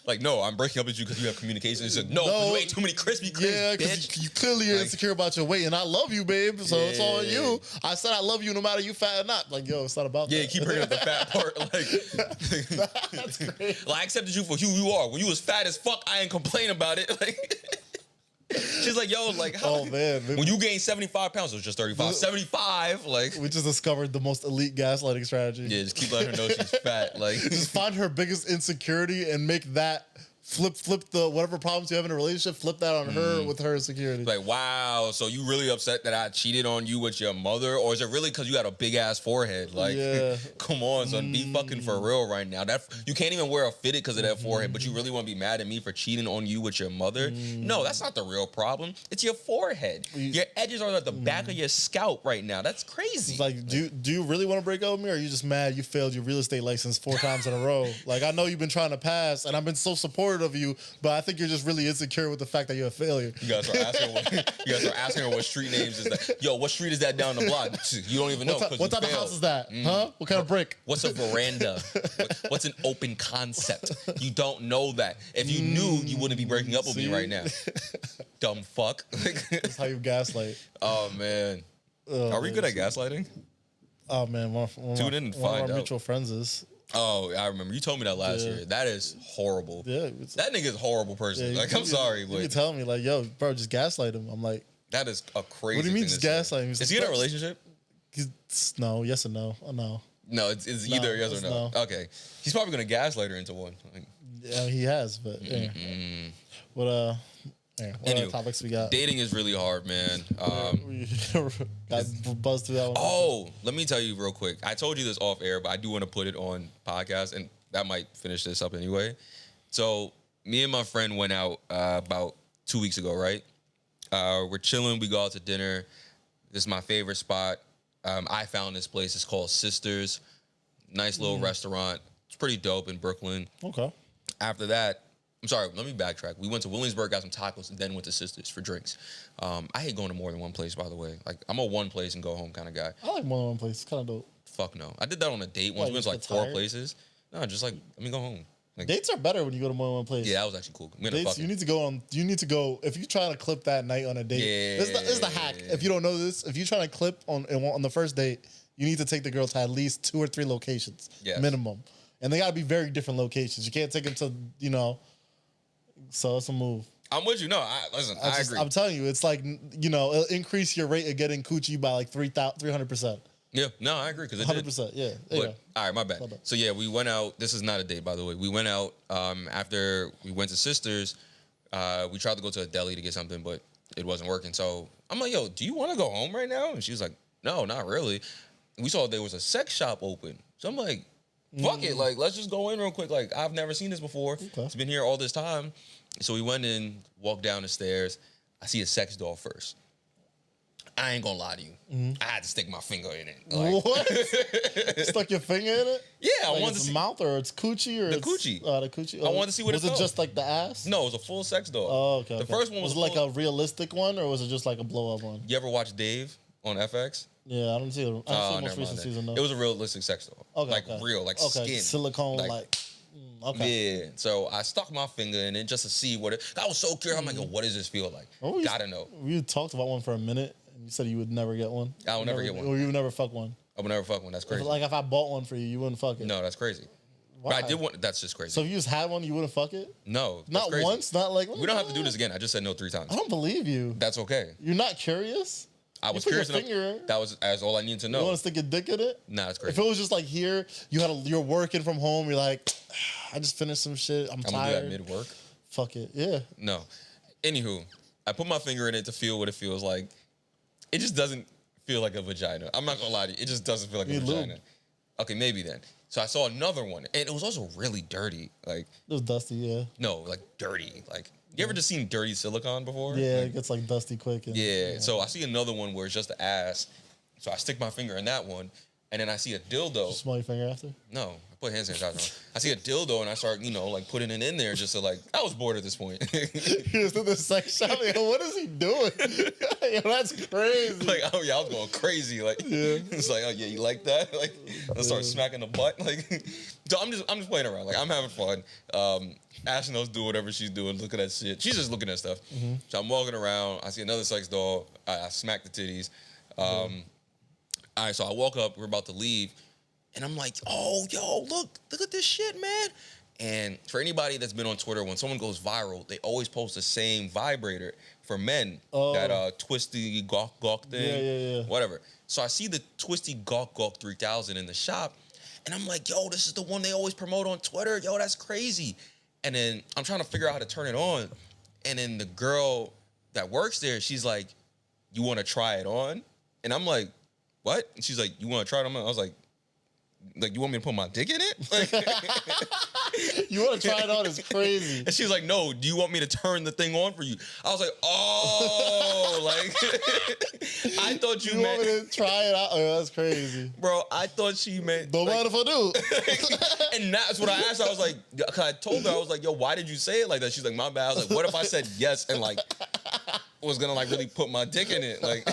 Speaker 1: Like, no, I'm breaking up with you because you have communication. He said, no, you ate too many Krispy Kremes,
Speaker 2: yeah, because you clearly are insecure about your weight, and I love you, babe. So it's all on you. I said I love you no matter you fat or not. Like, yo, it's not about that.
Speaker 1: Yeah, keep bringing up the fat part. Like,
Speaker 2: that's crazy.
Speaker 1: Like, I accepted you for who you are. When you was fat as fuck, I ain't complain about it. Like, she's like, yo, like, how?
Speaker 2: Oh man,
Speaker 1: when you gained 75 pounds, it was just 35. 75, like,
Speaker 2: we just discovered the most elite gaslighting strategy.
Speaker 1: Yeah, just keep letting her know she's fat. Like,
Speaker 2: just find her biggest insecurity and make that flip the whatever problems you have in a relationship, flip that on her with her insecurity.
Speaker 1: Like, wow, so you really upset that I cheated on you with your mother? Or is it really because you got a big ass forehead? Like, come on, son, be fucking for real right now. That you can't even wear a fitted because of that forehead, but you really want to be mad at me for cheating on you with your mother? No, that's not the real problem. It's your forehead. Your edges are at the back of your scalp right now. That's crazy.
Speaker 2: It's like, do you really want to break up with me, or are you just mad you failed your real estate license 4 times in a row? Like, I know you've been trying to pass, and I've been so supportive of you, but I think you're just really insecure with the fact that you're a failure.
Speaker 1: You gotta start asking her what street names is that. Yo, what street is that down the block? You don't even know.
Speaker 2: What type of house is that? Huh? What kind of brick?
Speaker 1: What's a veranda? What's an open concept? You don't know that. If you knew, you wouldn't be breaking up with me right now. Dumb fuck.
Speaker 2: That's how you gaslight.
Speaker 1: Oh man. Are we good at gaslighting?
Speaker 2: Oh man,
Speaker 1: tune in and find out.
Speaker 2: One of our mutual friends is.
Speaker 1: Oh, I remember. You told me that last year. That is horrible. Yeah. That nigga's a horrible person. Like, I'm sorry, but
Speaker 2: you tell me, like, yo, bro, just gaslight him. I'm like,
Speaker 1: that is a crazy.
Speaker 2: What do you mean just gaslight him?
Speaker 1: Is he in a relationship?
Speaker 2: No, yes and no. Oh, no.
Speaker 1: No, it's either yes or no. Okay. He's probably gonna gaslight her into one. Like,
Speaker 2: yeah, he has, but yeah. What other topics we got?
Speaker 1: Dating is really hard, man.
Speaker 2: Got buzzed through that one.
Speaker 1: Oh, let me tell you real quick. I told you this off air, but I do want to put it on podcast, and that might finish this up anyway. So me and my friend went out about 2 weeks ago, right? We're chilling. We go out to dinner. This is my favorite spot. I found this place. It's called Sisters. Nice little restaurant. It's pretty dope in Brooklyn.
Speaker 2: Okay.
Speaker 1: After that, I'm sorry, let me backtrack. We went to Williamsburg, got some tacos, and then went to Sisters for drinks. I hate going to more than one place, by the way. Like, I'm a one place and go home kind of guy.
Speaker 2: I like more than one place. It's kind of dope.
Speaker 1: Fuck no. I did that on a date once. We went to like 4 places. No, just like, let me go home. Like,
Speaker 2: dates are better when you go to more than one place.
Speaker 1: Yeah, that was actually cool.
Speaker 2: Dates, you need to go, if you're trying to clip that night on a date. Yeah. This is the hack. If you don't know this, if you're trying to clip on the first date, you need to take the girl to at least 2 or 3 locations. Yes. Minimum. And they got to be very different locations. You can't take them to, so it's a move.
Speaker 1: I'm with you. No, I agree.
Speaker 2: I'm telling you, it's like, it'll increase your rate of getting coochie by like 300%.
Speaker 1: Yeah, no, I agree because it
Speaker 2: 100%. Yeah.
Speaker 1: But, all right, my bad. So yeah, we went out. This is not a date, by the way. We went out after we went to Sisters. We tried to go to a deli to get something, but it wasn't working. So I'm like, yo, do you want to go home right now? And she was like, no, not really. We saw there was a sex shop open. So I'm like, fuck it. Like, let's just go in real quick. Like, I've never seen this before. Okay. It's been here all this time. So we went in, walked down the stairs. I see a sex doll first. I ain't gonna lie to you. I had to stick my finger in it. Like,
Speaker 2: what? Stuck your finger in it?
Speaker 1: Yeah, I
Speaker 2: like
Speaker 1: wanted to
Speaker 2: see
Speaker 1: mouth
Speaker 2: or it's coochie or
Speaker 1: the coochie.
Speaker 2: The coochie.
Speaker 1: I wanted to see what
Speaker 2: was it just like the ass?
Speaker 1: No, it was a full sex doll.
Speaker 2: Oh, okay.
Speaker 1: The first one was
Speaker 2: it like a realistic one or was it just like a blow up one?
Speaker 1: You ever watch Dave on FX.
Speaker 2: Yeah, I don't see the most
Speaker 1: Never
Speaker 2: recent
Speaker 1: mind.
Speaker 2: season though.
Speaker 1: It was a realistic sex doll.
Speaker 2: Okay,
Speaker 1: Like
Speaker 2: okay.
Speaker 1: real, like
Speaker 2: Okay,
Speaker 1: skin.
Speaker 2: silicone, like okay.
Speaker 1: Yeah. So I stuck my finger in it just to see what it. I was so curious. I'm like, yo, what does this feel like? Gotta know.
Speaker 2: We talked about one for a minute, and you said you would never get one.
Speaker 1: I would never get one.
Speaker 2: Or you would never fuck one.
Speaker 1: I would never fuck one. That's crazy.
Speaker 2: Like if I bought one for you, you wouldn't fuck it.
Speaker 1: No, that's crazy.
Speaker 2: Why?
Speaker 1: But I did want. That's just crazy.
Speaker 2: So if you just had one, you wouldn't fuck it?
Speaker 1: No,
Speaker 2: Not
Speaker 1: crazy.
Speaker 2: once. Not like
Speaker 1: We don't have to do this again. I just said no 3 times.
Speaker 2: I don't believe you.
Speaker 1: That's okay.
Speaker 2: You're not curious.
Speaker 1: I was
Speaker 2: put your
Speaker 1: curious enough. That was as all I needed to know.
Speaker 2: You want to stick your dick in it?
Speaker 1: Nah, that's crazy.
Speaker 2: If it was just like here, you're working from home. You're like, I just finished some shit. I'm tired.
Speaker 1: Gonna do that mid work.
Speaker 2: Fuck it. Yeah.
Speaker 1: No. Anywho, I put my finger in it to feel what it feels like. It just doesn't feel like a vagina. I'm not gonna lie to you. It just doesn't feel like a vagina.
Speaker 2: Lube.
Speaker 1: Okay, maybe then. So I saw another one, and it was also really dirty. Like
Speaker 2: It was dusty. Yeah.
Speaker 1: no, like dirty. Like you ever just seen dirty silicone before?
Speaker 2: Yeah.
Speaker 1: Like,
Speaker 2: It gets like dusty quick. And,
Speaker 1: yeah. So I see another one where it's just the ass. So I stick my finger in that one, and then I see a dildo.
Speaker 2: Smell your finger after.
Speaker 1: No, I put hand sanitizer on. I see a dildo, and I start, like putting it in there just to like. I was bored at this point.
Speaker 2: He was in the sex shop. Yo, what is he doing? Yo, that's crazy.
Speaker 1: Like, oh yeah, I was going crazy. Like, it's like, oh yeah, you like that? Like, I start smacking the butt. Like, so I'm just playing around. Like, I'm having fun. Ashley knows do whatever she's doing. Look at that shit. She's just looking at stuff. So I'm walking around. I see another sex doll. I smack the titties. All right, so I walk up. We're about to leave, and I'm like, oh, yo, look at this shit, man. And for anybody that's been on Twitter, when someone goes viral, they always post the same vibrator for men. That twisty gawk thing.
Speaker 2: Yeah.
Speaker 1: Whatever. So I see the twisty gawk 3000 in the shop, and I'm like, yo, this is the one they always promote on Twitter. Yo, that's crazy. And then I'm trying to figure out how to turn it on. And then the girl that works there, she's like, you want to try it on? And I'm like, what? And she's like, you want to try it on? I was like, you want me to put my dick in it? Like,
Speaker 2: You want to try it on? It's crazy.
Speaker 1: and she was like, no, do you want me to turn the thing on for you? I was like, oh, like, I thought you meant.
Speaker 2: Want me to try it out? Oh, that's crazy.
Speaker 1: Bro, I thought she meant.
Speaker 2: Don't mind if I do.
Speaker 1: And that's what I asked. I was like, cause I told her, I was like, yo, why did you say it like that? She's like, my bad. I was like, what if I said yes and like was gonna like really put my dick in it? Like,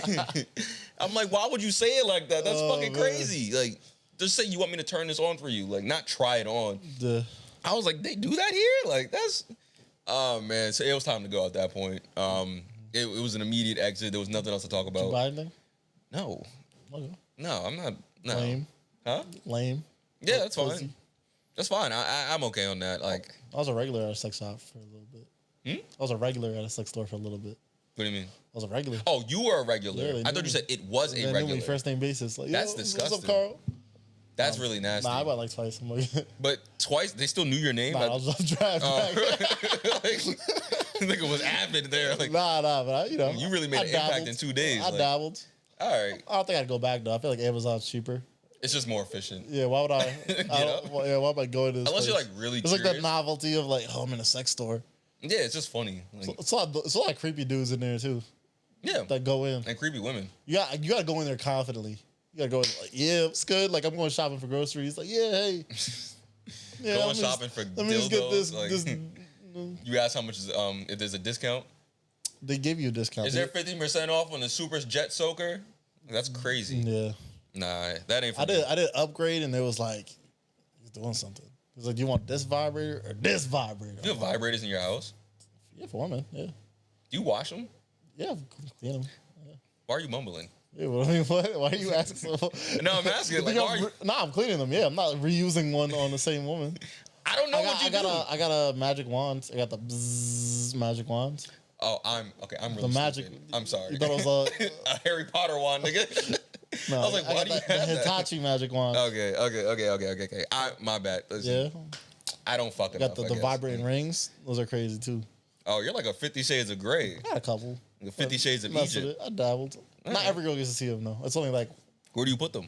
Speaker 1: I'm like, why would you say it like that? That's fucking crazy. Like, just say you want me to turn this on for you, like not try it on. I was like, they do that here? Like that's, oh man. So it was time to go at that point. It was an immediate exit. There was nothing else to talk about.
Speaker 2: Did you buy anything?
Speaker 1: No.
Speaker 2: Okay.
Speaker 1: No, I'm not. No.
Speaker 2: Lame.
Speaker 1: Huh?
Speaker 2: Lame.
Speaker 1: Yeah, that's fine.
Speaker 2: Pussy.
Speaker 1: That's fine. I'm okay on that. Like,
Speaker 2: I was a regular at a sex shop for a little bit. I was a regular at a sex store for a little bit.
Speaker 1: what do you mean?
Speaker 2: I was a regular.
Speaker 1: Oh, you were a regular.
Speaker 2: Yeah,
Speaker 1: I thought you said it was a regular.
Speaker 2: First name basis. Like,
Speaker 1: That's
Speaker 2: yo,
Speaker 1: disgusting.
Speaker 2: What's up, Carl?
Speaker 1: That's really nasty.
Speaker 2: Nah, I bought like twice. I'm like,
Speaker 1: But twice, they still knew your name?
Speaker 2: I was driving.
Speaker 1: Nigga was avid there. Like,
Speaker 2: Nah, but
Speaker 1: you really made an impact in 2 days.
Speaker 2: I dabbled.
Speaker 1: All right.
Speaker 2: I don't think I'd go back though. I feel like Amazon's cheaper.
Speaker 1: It's just more efficient.
Speaker 2: Yeah, why would I? Why would I go to this?
Speaker 1: Unless
Speaker 2: place?
Speaker 1: you're like really
Speaker 2: It's
Speaker 1: curious.
Speaker 2: like the novelty of like, oh, I'm in a sex store.
Speaker 1: Yeah, it's just funny. Like,
Speaker 2: It's a lot of creepy dudes in there too
Speaker 1: yeah.
Speaker 2: that go in.
Speaker 1: And creepy women.
Speaker 2: You got to go in there confidently. You got to go in like, yeah, it's good. Like I'm going shopping for groceries. Like, yeah, hey. Yeah,
Speaker 1: Going shopping for
Speaker 2: let me just get
Speaker 1: dildos,
Speaker 2: this.
Speaker 1: like- You ask how much is if there's a discount.
Speaker 2: They give you a discount.
Speaker 1: Is there 50% off on the Super Jet Soaker? That's crazy.
Speaker 2: Yeah.
Speaker 1: Nah, that ain't for me.
Speaker 2: I did upgrade and it was like, he's doing something. It was like, do you want this vibrator or this vibrator?
Speaker 1: You have vibrators in your house?
Speaker 2: Yeah, for women. Yeah.
Speaker 1: Do you wash them?
Speaker 2: Yeah, clean them.
Speaker 1: Why are you mumbling?
Speaker 2: Yeah, well, I mean, what? Why are you asking so?
Speaker 1: No, I'm asking. Like, why are you?
Speaker 2: Nah, I'm cleaning them. Yeah, I'm not reusing one on the same woman.
Speaker 1: I don't know what you do.
Speaker 2: I got a magic wand. I got the bzzz magic wand.
Speaker 1: Oh, I'm really
Speaker 2: The magic.
Speaker 1: stupid. I'm sorry.
Speaker 2: You thought it was
Speaker 1: a Harry Potter wand, nigga.
Speaker 2: no,
Speaker 1: I was like, why do you
Speaker 2: the
Speaker 1: have that?
Speaker 2: Hitachi magic wand.
Speaker 1: Okay. My bad. Listen,
Speaker 2: Yeah.
Speaker 1: I don't fuck
Speaker 2: Got
Speaker 1: enough.
Speaker 2: the
Speaker 1: I guess.
Speaker 2: vibrating rings. Those are crazy too.
Speaker 1: Oh, you're like a 50 Shades of Grey.
Speaker 2: I had a couple.
Speaker 1: The 50 Shades of
Speaker 2: Messed with
Speaker 1: Egypt.
Speaker 2: it. I dabbled. Not every girl gets to see them though. It's only like.
Speaker 1: Where do you put them?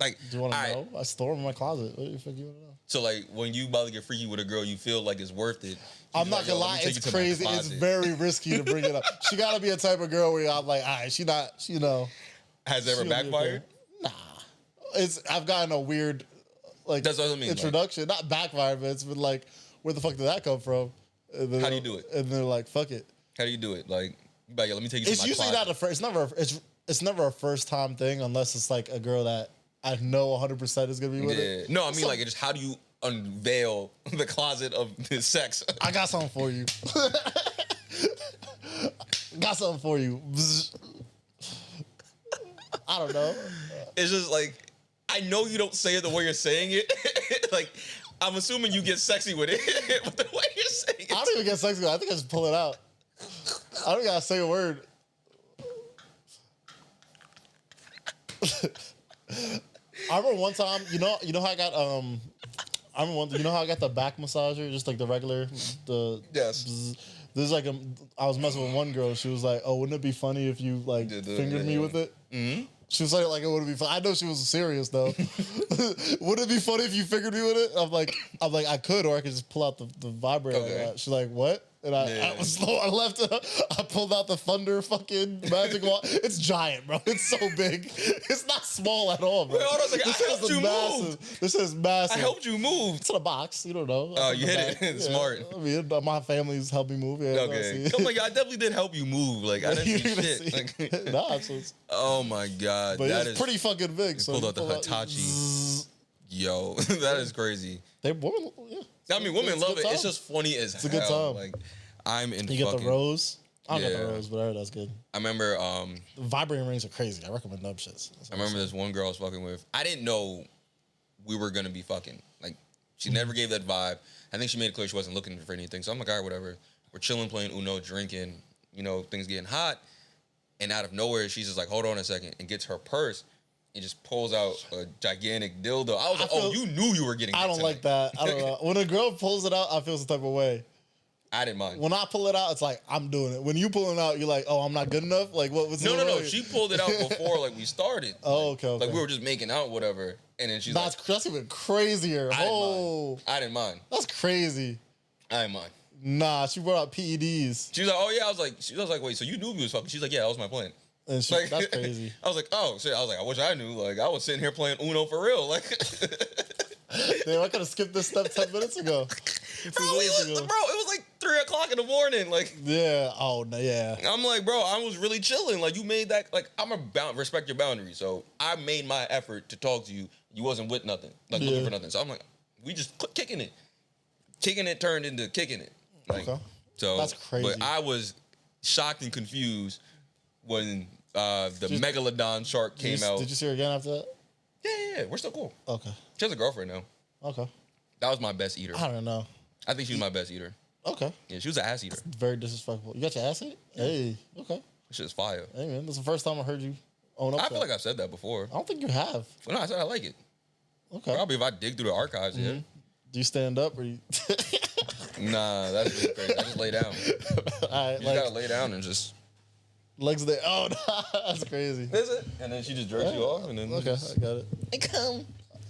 Speaker 1: Like,
Speaker 2: Do you want to
Speaker 1: all
Speaker 2: know? I store them in my closet. What the fuck you want to know?
Speaker 1: So like when you about to get freaky with a girl, you feel like it's worth it.
Speaker 2: I'm not gonna lie, it's crazy. It's very risky to bring it up. She gotta be a type of girl where I'm like, all right, she not, you know.
Speaker 1: Has it ever
Speaker 2: she'll be
Speaker 1: backfired?
Speaker 2: okay. Nah. I've gotten a weird like
Speaker 1: That's what I mean,
Speaker 2: introduction. Not backfired, but it's been like, where the fuck did that come from? Then,
Speaker 1: How do you do it?
Speaker 2: And they're like, fuck it.
Speaker 1: How do you do it? Like, you like, let me take you to
Speaker 2: It's
Speaker 1: my
Speaker 2: usually
Speaker 1: closet.
Speaker 2: not the first. It's never. it's never a first time thing unless it's like a girl that I know 100% is gonna be with it.
Speaker 1: No, I mean like just how do you unveil the closet of his sex?
Speaker 2: I got something for you. Got something for you. I don't know.
Speaker 1: It's just like I know you don't say it the way you're saying it. Like I'm assuming you get sexy with it, but the way you're saying it.
Speaker 2: I don't even get sexy with it. I think I just pull it out. I don't gotta say a word. I remember one time, you know how I got you know how I got the back massager, just like the regular, the
Speaker 1: Yes.
Speaker 2: There's like I was messing with one girl. She was like, "Oh, wouldn't it be funny if you like fingered me with it?" Mm-hmm. She was like it wouldn't be fun. I know she was serious though. Wouldn't it be funny if you fingered me with it? I'm like I could, or I could just pull out the vibrator.
Speaker 1: Okay.
Speaker 2: She's like, "What?" And I was slow. I left. I pulled out the thunder fucking magic wand. It's giant, bro. It's so big. It's not small at all, bro.
Speaker 1: Wait, hold on a second. I helped you move.
Speaker 2: This is massive.
Speaker 1: I helped you move.
Speaker 2: It's in a box. You don't know.
Speaker 1: Oh, you hit it. Smart.
Speaker 2: I mean, my family's helped me move. Yeah,
Speaker 1: Okay. Come on, I definitely did help you move. Like I didn't see shit. Like,
Speaker 2: nah, so it's,
Speaker 1: oh my god,
Speaker 2: but
Speaker 1: that
Speaker 2: it's
Speaker 1: is
Speaker 2: pretty fucking big. So
Speaker 1: pulled out the Hitachi. Yo, that is crazy.
Speaker 2: Women, yeah.
Speaker 1: I mean, women love it.
Speaker 2: Time.
Speaker 1: It's just funny as hell.
Speaker 2: It's a good time.
Speaker 1: Like I'm in.
Speaker 2: You get the rose. I don't get the
Speaker 1: Yeah.
Speaker 2: rose, but I heard that's good.
Speaker 1: I remember.
Speaker 2: Vibrating rings are crazy. I recommend them shits.
Speaker 1: I remember this one girl I was fucking with. I didn't know we were gonna be fucking. Like, she never gave that vibe. I think she made it clear she wasn't looking for anything. So I'm like, all right, whatever. We're chilling, playing Uno, drinking. You know, things getting hot. And out of nowhere, she's just like, hold on a second, and gets her purse and just pulls out a gigantic dildo. I was like, oh, you knew you were getting.
Speaker 2: I don't like that. I don't know. When a girl pulls it out, I feel some type of way.
Speaker 1: I didn't mind.
Speaker 2: When I pull it out, it's like I'm doing it. When you pull it out, you're like, oh, I'm not good enough. Like what was?
Speaker 1: No. She pulled it out before like we started.
Speaker 2: Oh, okay.
Speaker 1: Like we were just making out, whatever. And then she's
Speaker 2: that's even crazier.
Speaker 1: I didn't mind.
Speaker 2: That's crazy.
Speaker 1: I didn't mind.
Speaker 2: Nah, she brought out PEDs.
Speaker 1: She was like, oh yeah. She was like, wait, so you knew we was fucking? She's like, yeah, that was my plan.
Speaker 2: And
Speaker 1: Like,
Speaker 2: that's crazy.
Speaker 1: I was like, oh shit. I was like, I wish I knew. Like I was sitting here playing Uno for real. Like,
Speaker 2: damn, I could have skipped this step 10 minutes ago.
Speaker 1: bro, it was like 3:00 in the morning. Like,
Speaker 2: yeah. Oh no. Yeah.
Speaker 1: I'm like, bro, I was really chilling. Like, you made that. Like, I'm respect your boundaries. So I made my effort to talk to you. You wasn't with nothing, like looking for nothing. So I'm like, we just kicking it. Kicking it turned into kicking it. Like,
Speaker 2: okay.
Speaker 1: So
Speaker 2: that's crazy.
Speaker 1: But I was shocked and confused when the Megalodon shark came out.
Speaker 2: Did you see her again after that?
Speaker 1: Yeah. We're still cool.
Speaker 2: Okay.
Speaker 1: She has a girlfriend now.
Speaker 2: Okay.
Speaker 1: That was my best eater.
Speaker 2: I don't know.
Speaker 1: I think she was my best eater.
Speaker 2: Okay.
Speaker 1: Yeah, she was an ass eater.
Speaker 2: Very disrespectful. You got your ass ate? Yeah. Hey. Okay.
Speaker 1: Shit's fire.
Speaker 2: Hey man, this is the first time I heard you own up.
Speaker 1: I feel like I've said that before.
Speaker 2: I don't think you have.
Speaker 1: Well, no, I said I like it.
Speaker 2: Okay.
Speaker 1: Probably if I dig through the archives, yeah.
Speaker 2: Do you stand up or you?
Speaker 1: Nah, that's really crazy. I just lay down.
Speaker 2: All right,
Speaker 1: You just gotta lay down and just.
Speaker 2: legs there. Oh, no, that's crazy.
Speaker 1: Is it? And then she just jerks you off, and then.
Speaker 2: Okay, I got it.
Speaker 1: I come.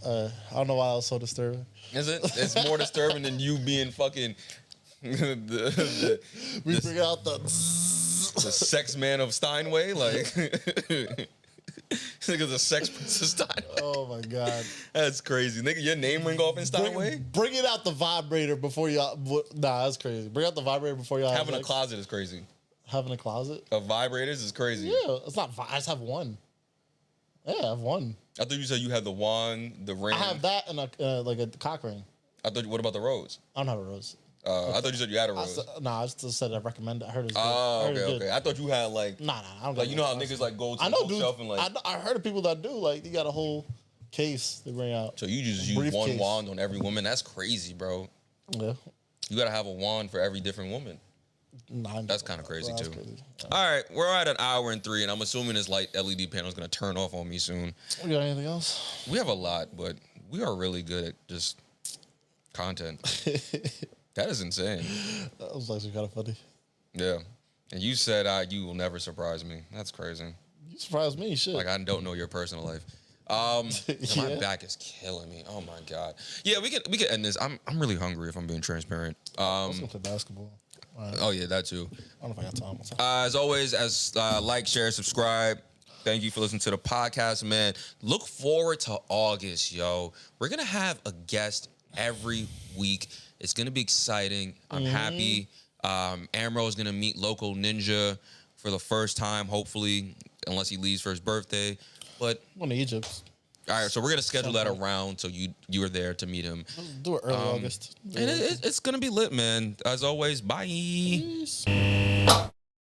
Speaker 2: I don't know why I was so disturbing.
Speaker 1: Is it? It's more disturbing than you being fucking.
Speaker 2: We bring out the
Speaker 1: sex man of Steinway, like. Nigga's a sex princess Steinway.
Speaker 2: Oh my god,
Speaker 1: that's crazy. Nigga, your name ring off in Steinway?
Speaker 2: Bring it out the vibrator before y'all. Nah, that's crazy. Bring out the vibrator before y'all.
Speaker 1: Having a closet is crazy.
Speaker 2: Having a closet
Speaker 1: of vibrators is crazy.
Speaker 2: Yeah, it's not. I just have one. Yeah, I have one.
Speaker 1: I thought you said you had the wand, the ring.
Speaker 2: I have that and like a cock ring.
Speaker 1: I thought. What about the rose?
Speaker 2: I don't have a rose.
Speaker 1: I thought you said you had a rose.
Speaker 2: I just said I recommend it. I heard it's good.
Speaker 1: Oh, okay. I thought you had like.
Speaker 2: Nah. I don't
Speaker 1: like, you know how niggas like go to the bookshelf and like.
Speaker 2: I heard of people that do. Like, you got a whole case they bring out.
Speaker 1: So you just use one wand on every woman? That's crazy, bro.
Speaker 2: Yeah.
Speaker 1: You gotta have a wand for every different woman.
Speaker 2: Nah,
Speaker 1: that's kind of crazy too.
Speaker 2: Crazy.
Speaker 1: All right, we're at 1 hour and 3, and I'm assuming this light LED panel is gonna turn off on me soon.
Speaker 2: We got anything else?
Speaker 1: We have a lot, but we are really good at just content. That is insane.
Speaker 2: That was actually kind of funny.
Speaker 1: Yeah. And you said you will never surprise me. That's crazy.
Speaker 2: You surprised me, shit.
Speaker 1: Like, I don't know your personal life. My back is killing me. Oh my god. Yeah, we can end this. I'm really hungry if I'm being transparent.
Speaker 2: Let's go play basketball.
Speaker 1: Right. Oh yeah, that too.
Speaker 2: I don't know if I got time.
Speaker 1: As always, like, share, subscribe. Thank you for listening to the podcast, man. Look forward to August, yo. We're gonna have a guest every week. It's gonna be exciting. I'm happy. Amro is gonna meet local ninja for the first time, hopefully. unless he leaves for his birthday. But
Speaker 2: Going to Egypt.
Speaker 1: all right, so we're gonna schedule that around so you were there to meet him.
Speaker 2: Do it early August.
Speaker 1: And it's gonna be lit, man. As always, bye.
Speaker 2: Peace.